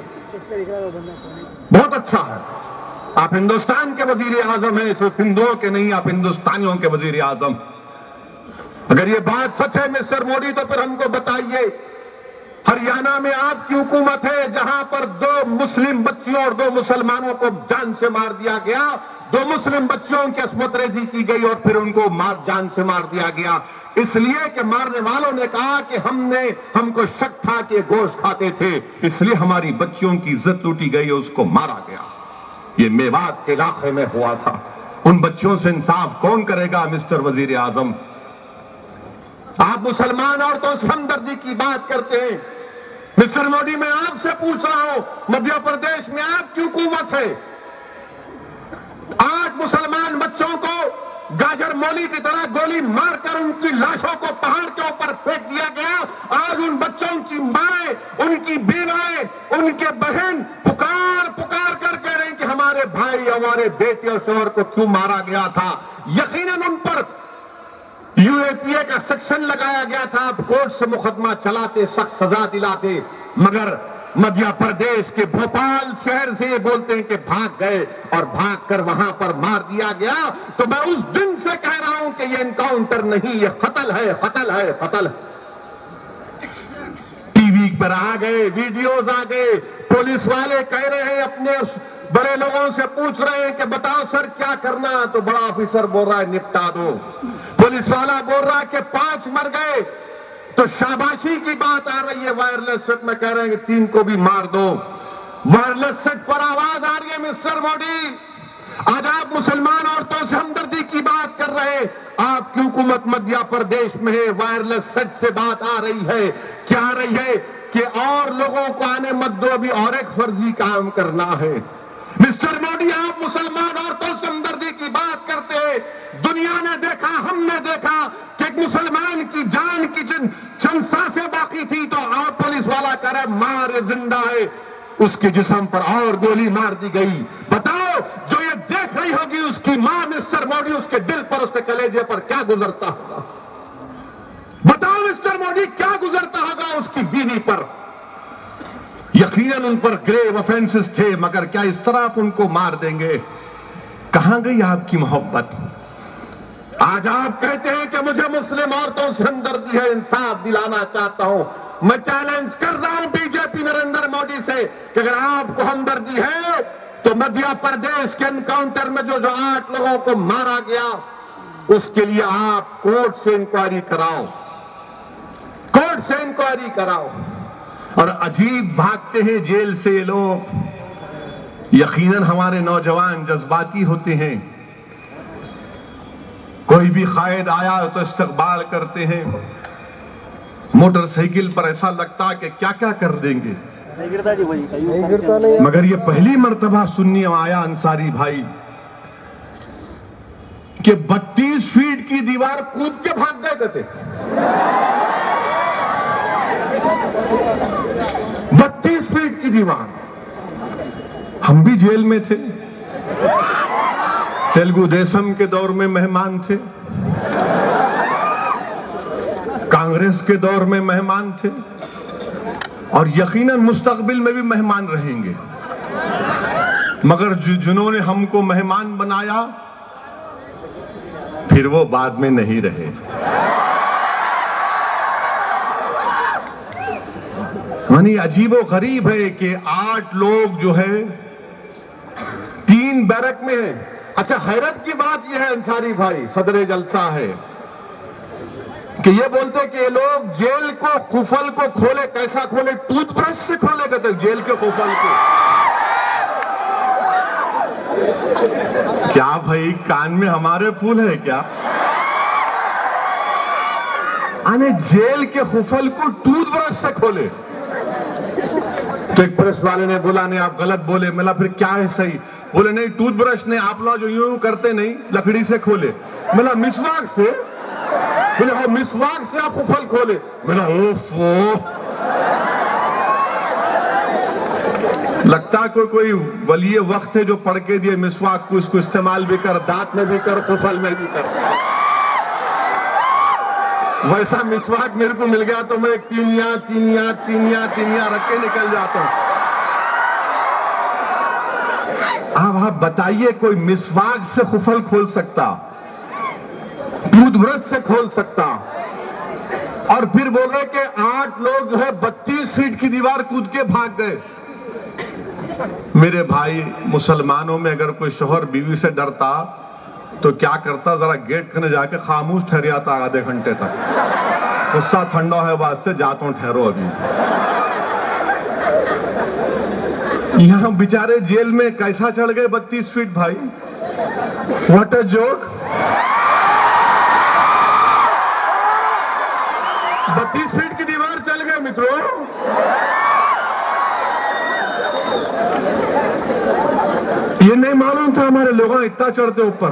[SPEAKER 1] بہت اچھا ہے، آپ ہندوستان کے وزیر اعظم ہیں، صرف ہندوؤں کے نہیں، آپ ہندوستانیوں کے وزیر اعظم۔ اگر یہ بات سچ ہے مسٹر موڈی تو پھر ہم کو بتائیے، ہریانہ میں آپ کی حکومت ہے جہاں پر 2 مسلم بچیوں اور 2 مسلمانوں کو جان سے مار دیا گیا، 2 مسلم بچیوں کی عصمت ریزی کی گئی اور پھر ان کو جان سے مار دیا گیا، اس لیے کہ مارنے والوں نے کہا کہ ہم کو شک تھا کہ گوشت کھاتے تھے، اس لیے ہماری بچیوں کی عزت لوٹی گئی اور اس کو مارا گیا۔ یہ میوات کے علاقے میں ہوا تھا۔ ان بچیوں سے انصاف کون کرے گا مسٹر وزیر اعظم؟ آپ مسلمان عورتوں سے ہمدردی کی بات کرتے ہیں، مسٹر موڈی میں آپ سے پوچھ رہا ہوں، مدھیہ پردیش میں آپ کی حکومت ہے، 8 مسلمان بچوں کو
[SPEAKER 2] گاجر مولی کی طرح گولی مار کر ان کی لاشوں کو پہاڑ کے اوپر پھینک دیا گیا. آج ان بچوں کی مائیں, ان کی بیوائیں, ان کے بہن پکار پکار کر کہہ رہے ہیں کہ ہمارے بھائی, ہمارے بیٹے اور شوہر کو کیوں مارا گیا تھا. یقیناً ان پر یو اے پی اے کا سیکشن لگایا گیا تھا, آپ کورٹ سے مقدمہ چلاتے, سخت سزا دلاتے, مگر مدھیہ پردیش کے بھوپال شہر سے یہ بولتے ہیں کہ بھاگ گئے اور بھاگ کر وہاں پر مار دیا گیا. تو میں اس دن سے کہہ رہا ہوں کہ یہ انکاؤنٹر نہیں, یہ قتل ہے, قتل ہے, قتل ہے. ٹی وی پر آ گئے, ویڈیوز آ گئے, پولیس والے کہہ رہے ہیں, اپنے بڑے لوگوں سے پوچھ رہے ہیں کہ بتاؤ سر کیا کرنا, تو بڑا آفیسر بول رہا ہے نپٹا دو. پولیس والا بول رہا ہے کہ 5 مر گئے, تو شاباشی کی بات آ رہی ہے. وائرلیس سیٹ میں کہہ رہے ہیں کہ 3 کو بھی مار دو. وائرلیس سیٹ پر آواز آ رہی ہے, مسٹر مودی آج آپ مسلمان عورتوں سے ہمدردی کی بات کر رہے ہیں, آپ کی حکومت مدھیہ پردیش میں ہے, وائرلیس سیٹ سے بات آ رہی ہے. کیا آ رہی ہے کہ اور لوگوں کو آنے مت دو, ابھی اور ایک فرضی کام کرنا ہے. مسٹر مودی آپ مسلمان عورتوں سے ہمدردی کی بات کرتے ہیں. دنیا نے دیکھا, ہم نے دیکھا کہ ایک مسلمان کی جان کی چند سانسیں باقی تھی تو آپ پولیس والا کہہ رہے مار زندہ ہے, اس کے جسم پر اور گولی مار دی گئی. بتاؤ جو یہ دیکھ رہی ہوگی اس کی ماں مسٹر مودی, اس کے دل پر, اس کے کلیجے پر کیا گزرتا ہوگا. بتاؤ مسٹر مودی کیا گزرتا ہوگا اس کی بیوی پر. یقیناً ان پر گریو آفینسز تھے, مگر کیا اس طرح آپ ان کو مار دیں گے. کہاں گئی آپ کی محبت. آج آپ کہتے ہیں کہ مجھے مسلم عورتوں سے ہمدردی ہے, انصاف دلانا چاہتا ہوں. میں چیلنج کر رہا ہوں بی جے پی نریندر مودی سے کہ اگر آپ کو ہمدردی ہے تو مدھیہ پردیش کے انکاؤنٹر میں جو 8 لوگوں کو مارا گیا اس کے لیے آپ کورٹ سے انکوائری کراؤ, کورٹ سے انکوائری کراؤ. اور عجیب بھاگتے ہیں جیل سے یہ لوگ. یقیناً ہمارے نوجوان جذباتی ہوتے ہیں, کوئی بھی قائد آیا تو استقبال کرتے ہیں, موٹر سائیکل پر ایسا لگتا کہ کیا کیا کر دیں گے. مگر یہ پہلی مرتبہ سننے میں آیا انصاری بھائی کہ 32 فیٹ کی دیوار کود کے بھاگ گئے کہتے. 32 فیٹ کی دیوار. ہم بھی جیل میں تھے, تیلگو دیسم کے دور میں مہمان تھے, کانگریس کے دور میں مہمان تھے, اور یقیناً مستقبل میں بھی مہمان رہیں گے. مگر جنہوں نے ہم کو مہمان بنایا پھر وہ بعد میں نہیں رہے. یعنی عجیب و غریب ہے کہ 8 لوگ جو ہے 3 بیرک میں ہیں. اچھا حیرت کی بات یہ ہے انصاری بھائی, صدر جلسہ ہے کہ یہ بولتے کہ یہ لوگ جیل کو قفل کو کھولے, کیسا کھولے, ٹوتھ برش سے کھولے کہتے جیل کے قفل کو. کیا بھائی کان میں ہمارے پھول ہے کیا؟ جیل کے قفل کو ٹوتھ برش سے کھولے. تو ایک پریس والے نے بولا نہیں آپ غلط بولے. ملا پھر کیا ہے صحیح؟ بولے نہیں ٹوتھ برش نے, آپ لوگ جو یوں کرتے نہیں لکڑی سے کھولے. ملا مسواک سے. بولے وہ مسواک سے آپ قفل کھولے. ملا اوفو, لگتا کوئی ولی وقت ہے جو پڑھ کے دیے مسواک کو, اس کو استعمال بھی کر, دانت میں بھی کر, قفل میں بھی کر. ویسا مسواک میرے کو مل گیا تو میں ایک چینیاں رکھ کے نکل جاتا ہوں. آپ بتائیے کوئی مسواک سے قفل کھول سکتا, ٹوتھ برش سے کھول سکتا, اور پھر بول رہے کہ 8 لوگ جو ہے 32 فیٹ کی دیوار کود کے بھاگ گئے. میرے بھائی مسلمانوں میں اگر کوئی شوہر بیوی سے ڈرتا تو کیا کرتا, ذرا گیٹ کھنے جا کے خاموش ٹھہر جاتا آدھے گھنٹے تک. غصہ ٹھنڈا ہے بات سے, جاتا ہوں ٹھہرو ابھی. یہاں بیچارے جیل میں کیسا چڑھ گئے 32 فیٹ بھائی. What a joke. 32 فیٹ کی دیوار چل گئے مترو. یہ نہیں معلوم تھا ہمارے لوگوں اتنا چڑھتے اوپر.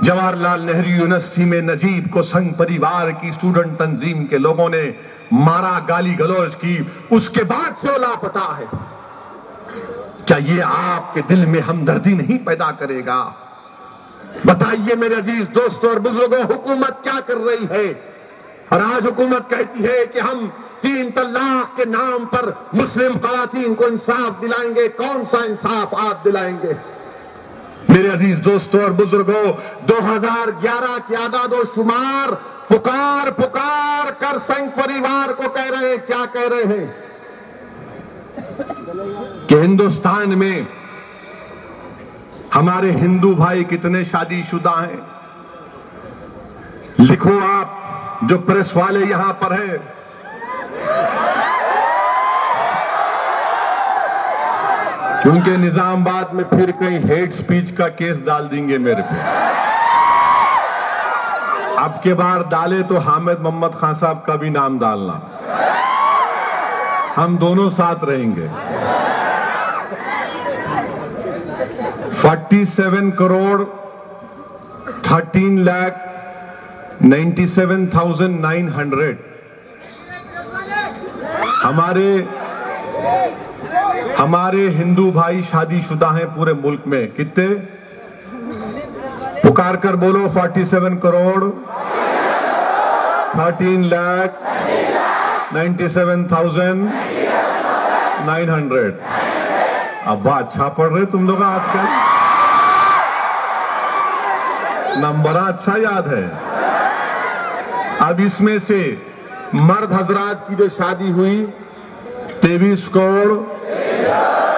[SPEAKER 1] جواہر لال نہرو یونیورسٹی میں نجیب کو سنگ پریوار کی اسٹوڈنٹ تنظیم کے لوگوں نے مارا، گالی گلوچ کی، اس کے بعد سے لاپتہ ہے۔ کیا یہ آپ کے دل میں ہمدردی نہیں پیدا کرے گا؟ بتائیے میرے عزیز دوستوں اور بزرگوں، حکومت کیا کر رہی ہے؟ اور آج حکومت کہتی ہے کہ ہم 3 طلاق کے نام پر مسلم خواتین کو انصاف دلائیں گے۔ کون سا انصاف آپ دلائیں گے؟ میرے عزیز دوستوں اور بزرگوں، 2011 کے اعداد و شمار پکار پکار کر سنگ پریوار کو کہہ رہے ہیں، کیا کہہ رہے ہیں کہ ہندوستان میں ہمارے ہندو بھائی کتنے شادی شدہ ہیں۔ لکھو آپ جو پریس والے یہاں پر ہیں، کیونکہ نظام آباد میں پھر کہیں ہیٹ سپیچ کا کیس ڈال دیں گے میرے پہ۔ اب کے بار ڈالے تو حامد محمد خان صاحب کا بھی نام ڈالنا، ہم دونوں ساتھ رہیں گے۔ 47 کروڑ 13,97,900 ہمارے ہندو بھائی شادی شدہ ہیں پورے ملک میں۔ کتنے؟ پکار کر بولو، 47 کروڑ 13,97,900۔ ابا اچھا پڑھ رہے تم لوگ آج کل، نمبر اچھا یاد ہے۔ اب اس میں سے مرد حضرات کی جو شادی ہوئی 23 کروڑ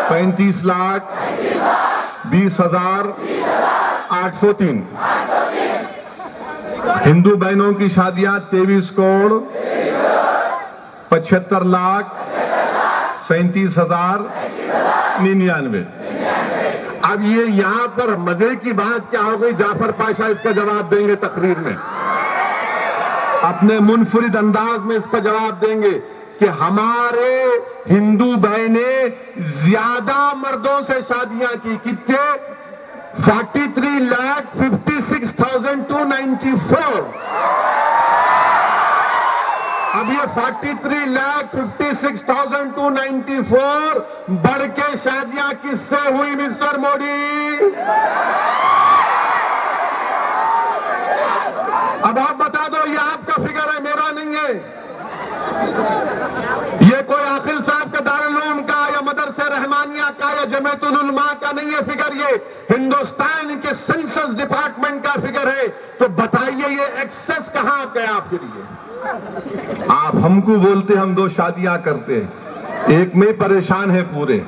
[SPEAKER 1] 35,20,803۔ ہندو بہنوں کی شادیاں 23 کروڑ 75,37,99۔ اب یہ یہاں پر مزے کی بات کیا ہو گئی؟ جعفر پاشا اس کا جواب دیں گے تقریر میں، اپنے منفرد انداز میں اس کا جواب دیں گے کہ ہمارے ہندو بہنیں زیادہ مردوں سے شادیاں کی۔ کتنے؟ 43,56,294۔ اب یہ 43,56,294 بڑھ کے شادیاں کس سے ہوئی مسٹر موڈی؟ اب آپ بتا دو، یہ آپ کا فگر ہے، میرا نہیں ہے۔ یہ کوئی عاقل صاحب کے دارالعلوم کا یا مدرسہ رحمانیہ کا یا جمعیت العلماء کا نہیں ہے فگر، یہ ہندوستان کے سینسس ڈپارٹمنٹ کا فگر ہے۔ تو بتائیے یہ ایکسس کہاں گیا پھر؟ یہ آپ ہم کو بولتے ہم 2 شادیاں کرتے، ایک میں پریشان ہے پورے۔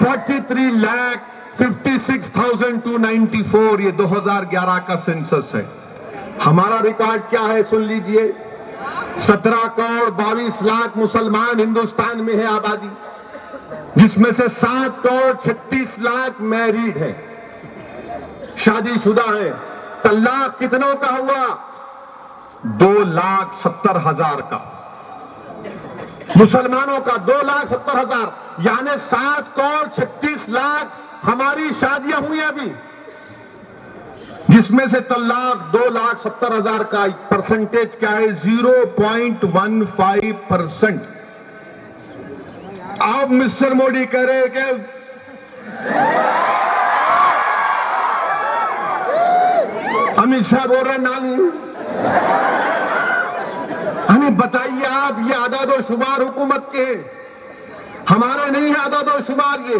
[SPEAKER 1] 43,56,294 یہ 2011 کا سینسس ہے۔ ہمارا ریکارڈ کیا ہے سن لیجئے۔ 17 کروڑ 22 لاکھ مسلمان ہندوستان میں ہے آبادی، جس میں سے 7 کروڑ 36 لاکھ میریڈ ہے، شادی شدہ ہے۔ طلاق کتنوں کا ہوا؟ 2,70,000 کا، مسلمانوں کا 2,70,000، یعنی 7 کروڑ 36 لاکھ ہماری شادیاں ہوئی ابھی، جس میں سے طلاق 2,70,000 کا پرسنٹیج کیا ہے؟ 0.15%۔ اب مسٹر موڈی کہہ رہے کہ امت شاہ بول رہے نانی، ہمیں بتائیے آپ، یہ اعداد و شمار حکومت کے ہیں، ہمارے نہیں ہے اعداد و شمار یہ۔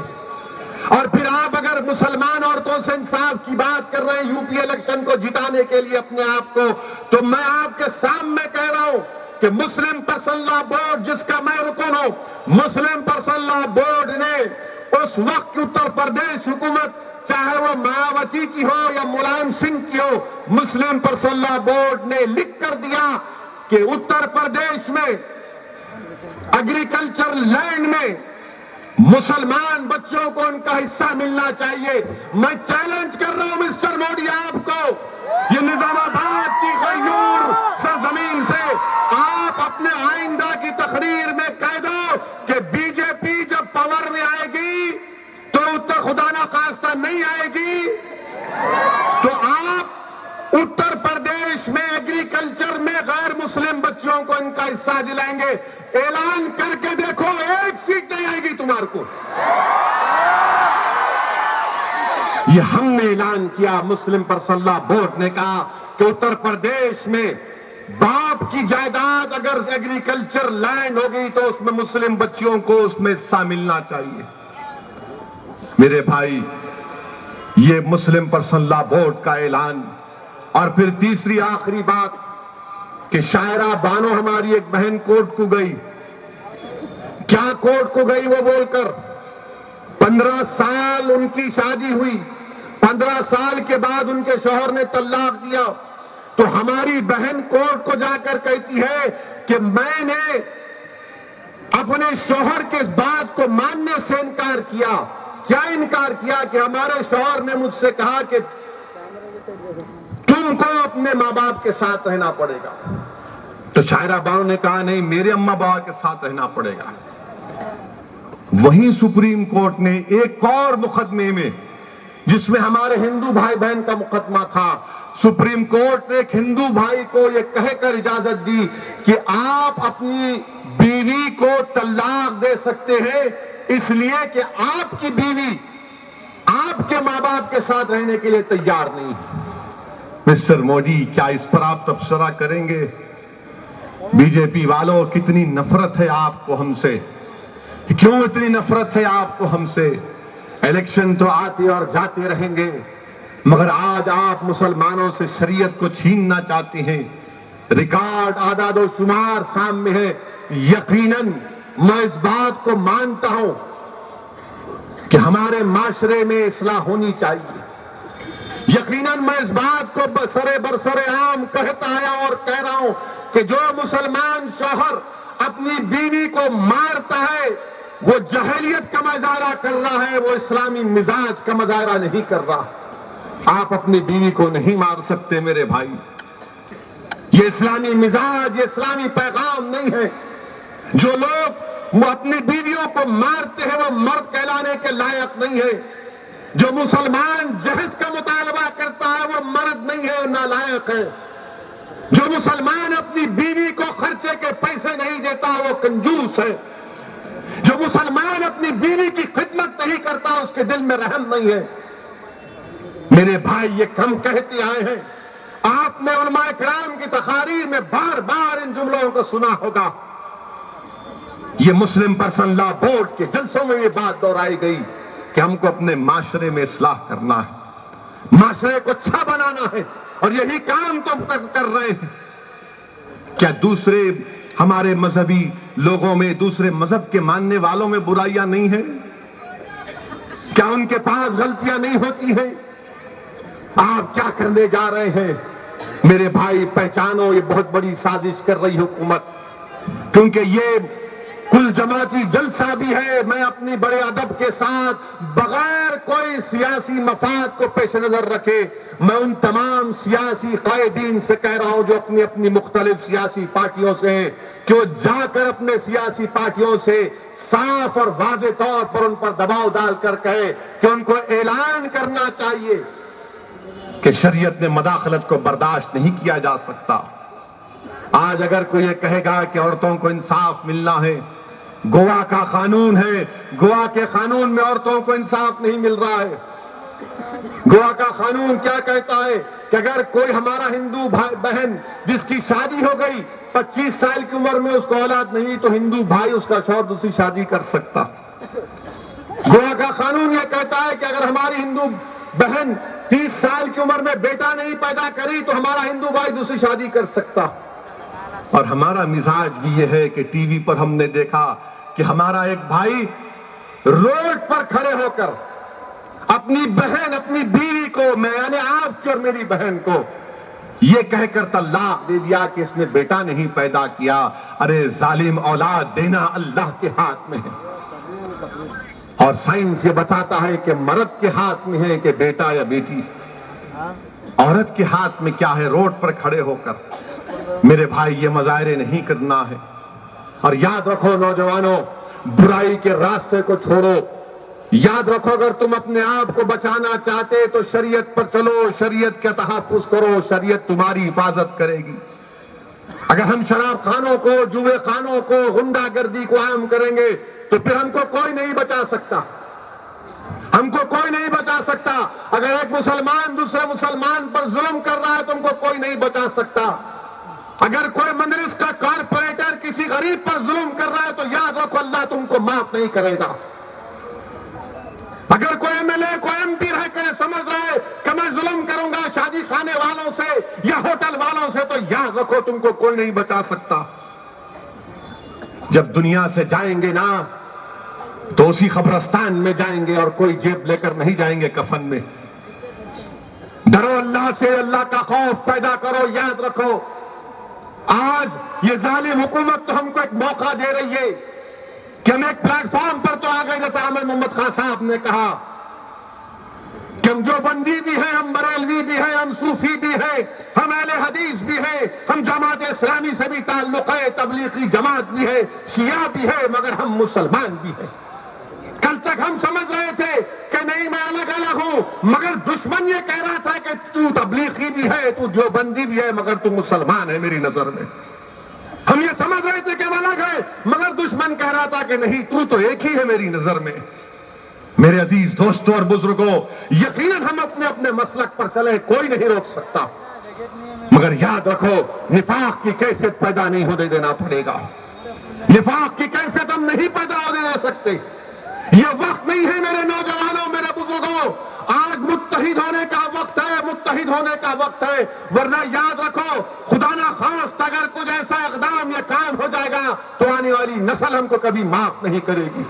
[SPEAKER 1] اور پھر آپ اگر مسلمان عورتوں سے انصاف کی بات کر رہے ہیں یو پی الیکشن کو جتانے کے لیے اپنے آپ کو، تو میں آپ کے سامنے کہہ رہا ہوں کہ مسلم پرسنل لا بورڈ، جس کا میں رکن ہوں، مسلم پرسنل لا بورڈ نے اس وقت کی اتر پردیش حکومت، چاہے وہ مایاوتی کی ہو یا ملائم سنگھ کی ہو، مسلم پرسنل لا بورڈ نے لکھ کر دیا کہ اتر پردیش میں ایگریکلچر لینڈ میں مسلمان بچوں کو ان کا حصہ ملنا چاہیے۔ میں چیلنج کر رہا ہوں مسٹر موڈی آپ کو، یہ نظام آباد کی غیور سرزمین سے آپ اپنے آئندہ کی تقریر میں کہہ دو کہ بی جے پی جب پاور میں آئے گی تو اتر خدا نخواستہ نہیں آئے گی
[SPEAKER 2] تو آپ اتر پردیش میں ایگریکلچر میں غیر مسلم بچوں کو ان کا حصہ دلائیں گے؟ اعلان کر کے دیکھو، ایک سیٹ نہیں آئے گی تمہارے کو۔ یہ ہم نے اعلان کیا، مسلم پرسنل لا بورڈ نے کہا کہ اتر پردیش میں باپ کی جائیداد اگر ایگریکلچر لینڈ ہوگی تو اس میں مسلم بچوں کو اس میں حصہ ملنا چاہیے۔ میرے بھائی، یہ مسلم پرسنل لا بورڈ کا اعلان۔ اور پھر تیسری آخری بات کہ شاعرہ بانو ہماری ایک بہن کورٹ کو گئی۔ کیا کورٹ کو گئی وہ بول کر؟ 15 سال ان کی شادی ہوئی، 15 سال کے بعد ان کے شوہر نے طلاق دیا، تو ہماری بہن کورٹ کو جا کر کہتی ہے کہ میں نے اپنے شوہر کے اس بات کو ماننے سے انکار کیا۔ کیا انکار کیا؟ کہ ہمارے شوہر نے مجھ سے کہا کہ تم کو اپنے ماں باپ کے ساتھ رہنا پڑے گا۔ تو شاعرہ بانو نے کہا نہیں، میرے اماں باپ کے ساتھ رہنا پڑے گا۔ وہیں سپریم کورٹ نے ایک اور مقدمے میں، جس میں ہمارے ہندو بھائی بہن کا مقدمہ تھا، سپریم کورٹ نے ایک ہندو بھائی کو یہ کہہ کر اجازت دی کہ آپ اپنی بیوی کو طلاق دے سکتے ہیں، اس لیے کہ آپ کی بیوی آپ کے ماں باپ کے ساتھ رہنے کے لیے تیار نہیں ہے۔ مسٹر مودی، کیا اس پر آپ تبصرہ کریں گے؟ بی جے پی والوں، کتنی نفرت ہے آپ کو ہم سے؟ کیوں اتنی نفرت ہے آپ کو ہم سے؟ الیکشن تو آتے اور جاتے رہیں گے، مگر آج آپ مسلمانوں سے شریعت کو چھیننا چاہتے ہیں۔ ریکارڈ اعداد و شمار سامنے ہے۔ یقیناً میں اس بات کو مانتا ہوں کہ ہمارے معاشرے میں اصلاح ہونی چاہیے۔ یقیناً میں اس بات کو برسر عام کہتا آیا اور کہہ رہا ہوں کہ جو مسلمان شوہر اپنی بیوی کو مارتا ہے وہ جاہلیت کا مظاہرہ کر رہا ہے، وہ اسلامی مزاج کا مظاہرہ نہیں کر رہا۔ آپ اپنی بیوی کو نہیں مار سکتے میرے بھائی، یہ اسلامی مزاج، یہ اسلامی پیغام نہیں ہے۔ جو لوگ اپنی بیویوں کو مارتے ہیں وہ مرد کہلانے کے لائق نہیں ہے۔ جو مسلمان جہیز کا مطالبہ کرتا ہے وہ مرد نہیں ہے، نالائق ہے۔ جو مسلمان اپنی بیوی کو خرچے کے پیسے نہیں دیتا وہ کنجوس ہے۔ جو مسلمان اپنی بیوی کی خدمت نہیں کرتا اس کے دل میں رحم نہیں ہے۔ میرے بھائی، یہ کم کہتے آئے ہیں، آپ نے علماء کرام کی تقاریر میں بار بار ان جملوں کو سنا ہوگا۔ یہ مسلم پرسنل لا بورڈ کے جلسوں میں یہ بات دہرائی گئی کہ ہم کو اپنے معاشرے میں اصلاح کرنا ہے، معاشرے کو اچھا بنانا ہے، اور یہی کام تم تک کر رہے ہیں۔ کیا دوسرے ہمارے مذہبی لوگوں میں، دوسرے مذہب کے ماننے والوں میں برائیاں نہیں ہیں؟ کیا ان کے پاس غلطیاں نہیں ہوتی ہیں؟ آپ کیا کرنے جا رہے ہیں؟ میرے بھائی پہچانو، یہ بہت بڑی سازش کر رہی حکومت، کیونکہ یہ کل جماعتی جلسہ بھی ہے۔ میں اپنی بڑے ادب کے ساتھ بغیر کوئی سیاسی مفاد کو پیش نظر رکھے میں ان تمام سیاسی قائدین سے کہہ رہا ہوں جو اپنی اپنی مختلف سیاسی پارٹیوں سے ہیں کہ وہ جا کر اپنے سیاسی پارٹیوں سے صاف اور واضح طور پر ان پر دباؤ ڈال کر کہے کہ ان کو اعلان کرنا چاہیے کہ شریعت میں مداخلت کو برداشت نہیں کیا جا سکتا۔ آج اگر کوئی یہ کہے گا کہ عورتوں کو انصاف ملنا ہے، گوا کا قانون ہے، گوا کے قانون میں عورتوں کو انصاف نہیں مل رہا ہے۔ گوا کا قانون کیا کہتا ہے کہ اگر کوئی ہمارا ہندو بھائی بہن جس کی شادی ہو گئی 25 سال کی عمر میں اس کو اولاد نہیں تو ہندو بھائی اس کا شوہر دوسری شادی کر سکتا۔ گوا کا قانون یہ کہتا ہے کہ اگر ہماری ہندو بہن 30 سال کی عمر میں بیٹا نہیں پیدا کری تو ہمارا ہندو بھائی دوسری شادی کر سکتا۔ اور ہمارا مزاج بھی یہ ہے کہ ٹی وی پر ہم نے دیکھا کہ ہمارا ایک بھائی روڈ پر کھڑے ہو کر اپنی بہن، اپنی بیوی کو، میں یعنی آپ کی اور میری بہن کو یہ کہہ کر طلاق دے دیا کہ اس نے بیٹا نہیں پیدا کیا۔ ارے ظالم، اولاد دینا اللہ کے ہاتھ میں ہے، اور سائنس یہ بتاتا ہے کہ مرد کے ہاتھ میں ہے کہ بیٹا یا بیٹی، عورت کے ہاتھ میں کیا ہے؟ روڈ پر کھڑے ہو کر میرے بھائی یہ مظاہرے نہیں کرنا ہے۔ اور یاد رکھو نوجوانوں، برائی کے راستے کو چھوڑو، یاد رکھو اگر تم اپنے آپ کو بچانا چاہتے تو شریعت پر چلو، شریعت کا تحفظ کرو، شریعت تمہاری حفاظت کرے گی۔ اگر ہم شراب خانوں کو، جوئے خانوں کو، غنڈہ گردی کو عام کریں گے تو پھر ہم کو کوئی نہیں بچا سکتا، ہم کو کوئی نہیں بچا سکتا۔ اگر ایک مسلمان دوسرے مسلمان پر ظلم کر رہا ہے تو ہم کو کوئی نہیں بچا سکتا۔ اگر کوئی مدرس کا کارپوریٹر کسی غریب پر ظلم کر رہا ہے تو یاد رکھو اللہ تم کو معاف نہیں کرے گا۔ اگر کوئی ایم ایل اے، کوئی ایم پی رہ کر سمجھ رہا ہے کہ میں ظلم کروں گا شادی خانے والوں سے یا ہوٹل والوں سے تو یاد رکھو تم کو کوئی نہیں بچا سکتا۔ جب دنیا سے جائیں گے نا تو اسی قبرستان میں جائیں گے اور کوئی جیب لے کر نہیں جائیں گے کفن میں۔ ڈرو اللہ سے، اللہ کا خوف پیدا کرو۔ یاد رکھو آج یہ ظالم حکومت تو ہم کو ایک موقع دے رہی ہے کہ ہم ایک پلیٹ فارم پر تو آ گئے، جیسا احمد محمد خان صاحب نے کہا کہ ہم جو بندی بھی ہیں، ہم بریلوی بھی ہیں، ہم صوفی بھی ہیں، ہم اہل حدیث بھی ہیں، ہم جماعت اسلامی سے بھی تعلق ہے، تبلیغی جماعت بھی ہے، شیعہ بھی ہے، مگر ہم مسلمان بھی ہیں۔ کل تک ہم سمجھ رہے تھے کہ نہیں میں الگ الگ ہوں، مگر دشمن یہ کہہ رہا تھا کہ تو تبلیغی بھی ہے، تو دیوبندی بھی ہے، مگر تو مسلمان ہے میری نظر میں۔ ہم یہ سمجھ رہے تھے کہ ہم الگ ہیں، مگر دشمن کہہ رہا تھا کہ نہیں تو ایک ہی ہے میری نظر میں۔ میرے عزیز دوستوں اور بزرگوں، یقیناً ہم اپنے اپنے مسلک پر چلے، کوئی نہیں روک سکتا، مگر یاد رکھو نفاق کی کیفیت پیدا نہیں ہونے دینا پڑے گا۔ نفاق کی کیفیت ہم نہیں پیدا ہونے دے سکتے۔ یہ وقت نہیں ہے میرے نوجوانوں، میرے بزرگوں، آج متحد ہونے کا وقت ہے، متحد ہونے کا وقت ہے، ورنہ یاد رکھو خدا نہ خواست اگر کچھ ایسا اقدام یا کام ہو جائے گا تو آنے والی نسل ہم کو کبھی معاف نہیں کرے گی۔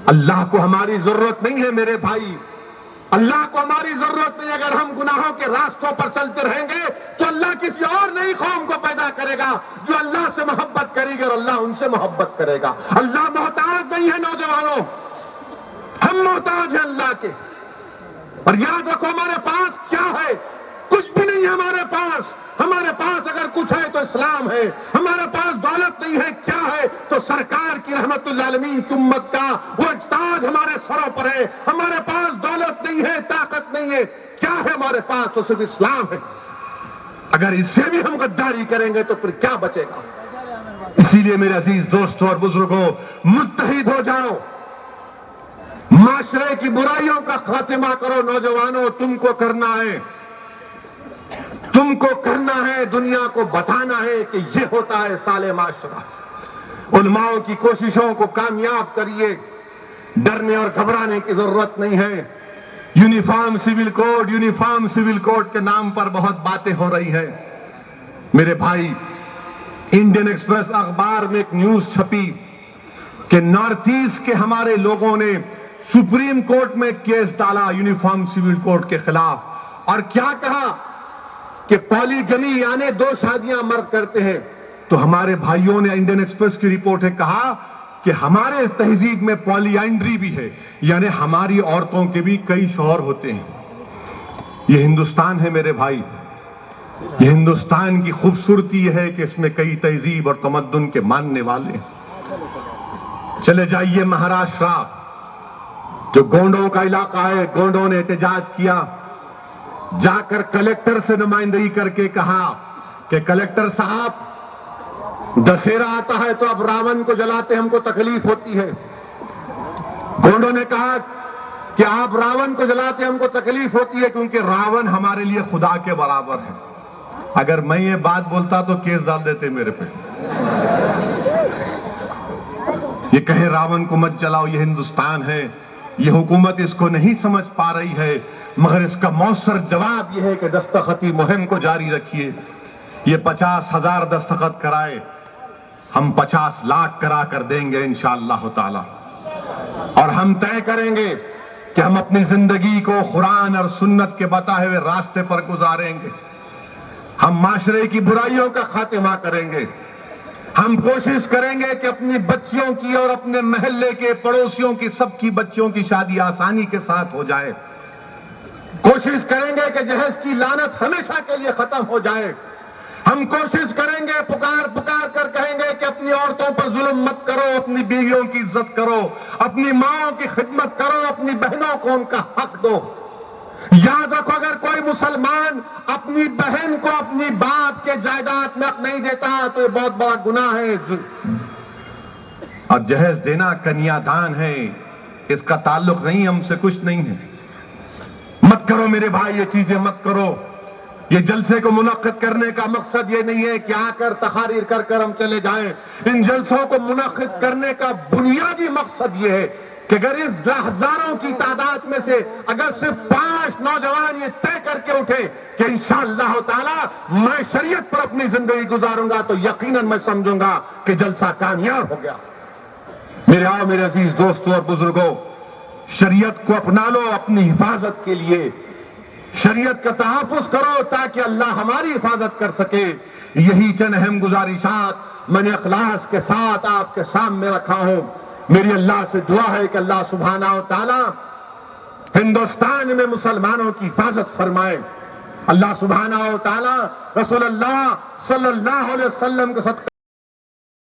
[SPEAKER 2] اللہ کو ہماری ضرورت نہیں ہے میرے بھائی، اللہ کو ہماری ضرورت نہیں۔ اگر ہم گناہوں کے راستوں پر چلتے رہیں گے تو اللہ کسی اور نئی قوم کو پیدا کرے گا جو اللہ سے محبت کرے گی اور اللہ ان سے محبت کرے گا۔ اللہ محتاج نہیں ہے نوجوانوں، ہم محتاج ہیں اللہ کے۔ اور یاد رکھو ہمارے پاس کیا ہے؟ کچھ بھی نہیں ہے ہمارے پاس۔ ہمارے پاس اگر کچھ ہے تو اسلام ہے، ہمارے پاس دولت نہیں ہے، کیا ہے؟ تو سرکار کی رحمت للعالمین کی امت کا وہ تاج ہمارے سروں پر ہے۔ ہمارے پاس دولت نہیں ہے، طاقت نہیں ہے، کیا ہے ہمارے پاس؟ تو صرف اسلام ہے۔ اگر اس سے بھی ہم غداری کریں گے تو پھر کیا بچے گا؟ اسی لیے میرے عزیز دوستوں اور بزرگوں، متحد ہو جاؤ، معاشرے کی برائیوں کا خاتمہ کرو۔ نوجوانوں تم کو کرنا ہے، تم کو کرنا ہے، دنیا کو بتانا ہے کہ یہ ہوتا ہے سالے معاشرہ۔ علماء کی کوششوں کو کامیاب کریے، ڈرنے اور گھبرانے کی ضرورت نہیں ہے۔ Uniform civil code, uniform civil code کے نام پر بہت باتیں ہو رہی ہیں میرے بھائی۔ انڈین ایکسپریس اخبار میں ایک نیوز چھپی کہ نارتھ ایسٹ کے ہمارے لوگوں نے سپریم کورٹ میں کیس ڈالا یونیفارم سول کوڈ کے خلاف، اور کیا کہا کہ پالیگمی یعنی دو شادیاں مرد کرتے ہیں۔ تو ہمارے بھائیوں نے، انڈین ایکسپریس کی رپورٹ ہے، کہا کہ ہمارے تہذیب میں پالی اینڈری بھی ہے، یعنی ہماری عورتوں کے بھی کئی شوہر ہوتے ہیں۔ یہ ہندوستان ہے میرے بھائی، یہ ہندوستان کی خوبصورتی یہ ہے کہ اس میں کئی تہذیب اور تمدن کے ماننے والے ہیں۔ چلے جائیے مہاراشٹرا، جو گونڈوں کا علاقہ ہے، گونڈوں نے احتجاج کیا، جا کر کلیکٹر سے نمائندگی کر کے کہا کہ کلیکٹر صاحب دسہرہ آتا ہے تو اب راون کو جلاتے ہم کو تکلیف ہوتی ہے۔ گونڈوں نے کہا کہ آپ راون کو جلاتے ہم کو تکلیف ہوتی ہے کیونکہ راون ہمارے لیے خدا کے برابر ہے۔ اگر میں یہ بات بولتا تو کیس ڈال دیتے میرے پہ، یہ کہے راون کو مت جلاؤ، یہ ہندوستان ہے۔ یہ حکومت اس کو نہیں سمجھ پا رہی ہے، مگر اس کا مؤثر جواب یہ ہے کہ دستخطی مہم کو جاری رکھیے۔ یہ 50,000 دستخط کرائے، ہم 50 لاکھ کرا کر دیں گے انشاءاللہ تعالی، اور ہم طے کریں گے کہ ہم اپنی زندگی کو قرآن اور سنت کے بتائے ہوئے راستے پر گزاریں گے۔ ہم معاشرے کی برائیوں کا خاتمہ کریں گے۔ ہم کوشش کریں گے کہ اپنی بچیوں کی اور اپنے محلے کے پڑوسیوں کی، سب کی بچیوں کی شادی آسانی کے ساتھ ہو جائے۔ کوشش کریں گے کہ جہیز کی لعنت ہمیشہ کے لیے ختم ہو جائے۔ ہم کوشش کریں گے، پکار پکار کر کہیں گے کہ اپنی عورتوں پر ظلم مت کرو، اپنی بیویوں کی عزت کرو، اپنی ماں کی خدمت کرو، اپنی بہنوں کو ان کا حق دو۔ یاد رکھو، اگر کوئی مسلمان اپنی بہن کو اپنی باپ کے جائیداد میں حق نہیں دیتا تو یہ بہت بڑا گناہ ہے۔ اور جہیز دینا کنیا دان ہے، اس کا تعلق نہیں ہم سے، کچھ نہیں ہے۔ مت کرو میرے بھائی، یہ چیزیں مت کرو۔ یہ جلسے کو منعقد کرنے کا مقصد یہ نہیں ہے کہ آ کر تقاریر کر کر ہم چلے جائیں۔ ان جلسوں کو منعقد کرنے کا بنیادی مقصد یہ ہے کہ اگر اس ہزاروں کی تعداد میں سے اگر صرف 5 نوجوان یہ طے کر کے اٹھے کہ انشاءاللہ تعالی میں شریعت پر اپنی زندگی گزاروں گا، تو یقیناً میں سمجھوں گا کہ جلسہ کامیاب ہو گیا۔ میرے عزیز دوستوں اور بزرگوں، شریعت کو اپنا لو اپنی حفاظت کے لیے، شریعت کا تحفظ کرو تاکہ اللہ ہماری حفاظت کر سکے۔ یہی چند اہم گزارشات میں نے اخلاص کے ساتھ آپ کے سامنے رکھا ہوں۔ میری اللہ سے دعا ہے کہ اللہ سبحانہ و تعالی ہندوستان میں مسلمانوں کی حفاظت فرمائے۔ اللہ سبحانہ و تعالی رسول اللہ صلی اللہ علیہ وسلم کے صدقے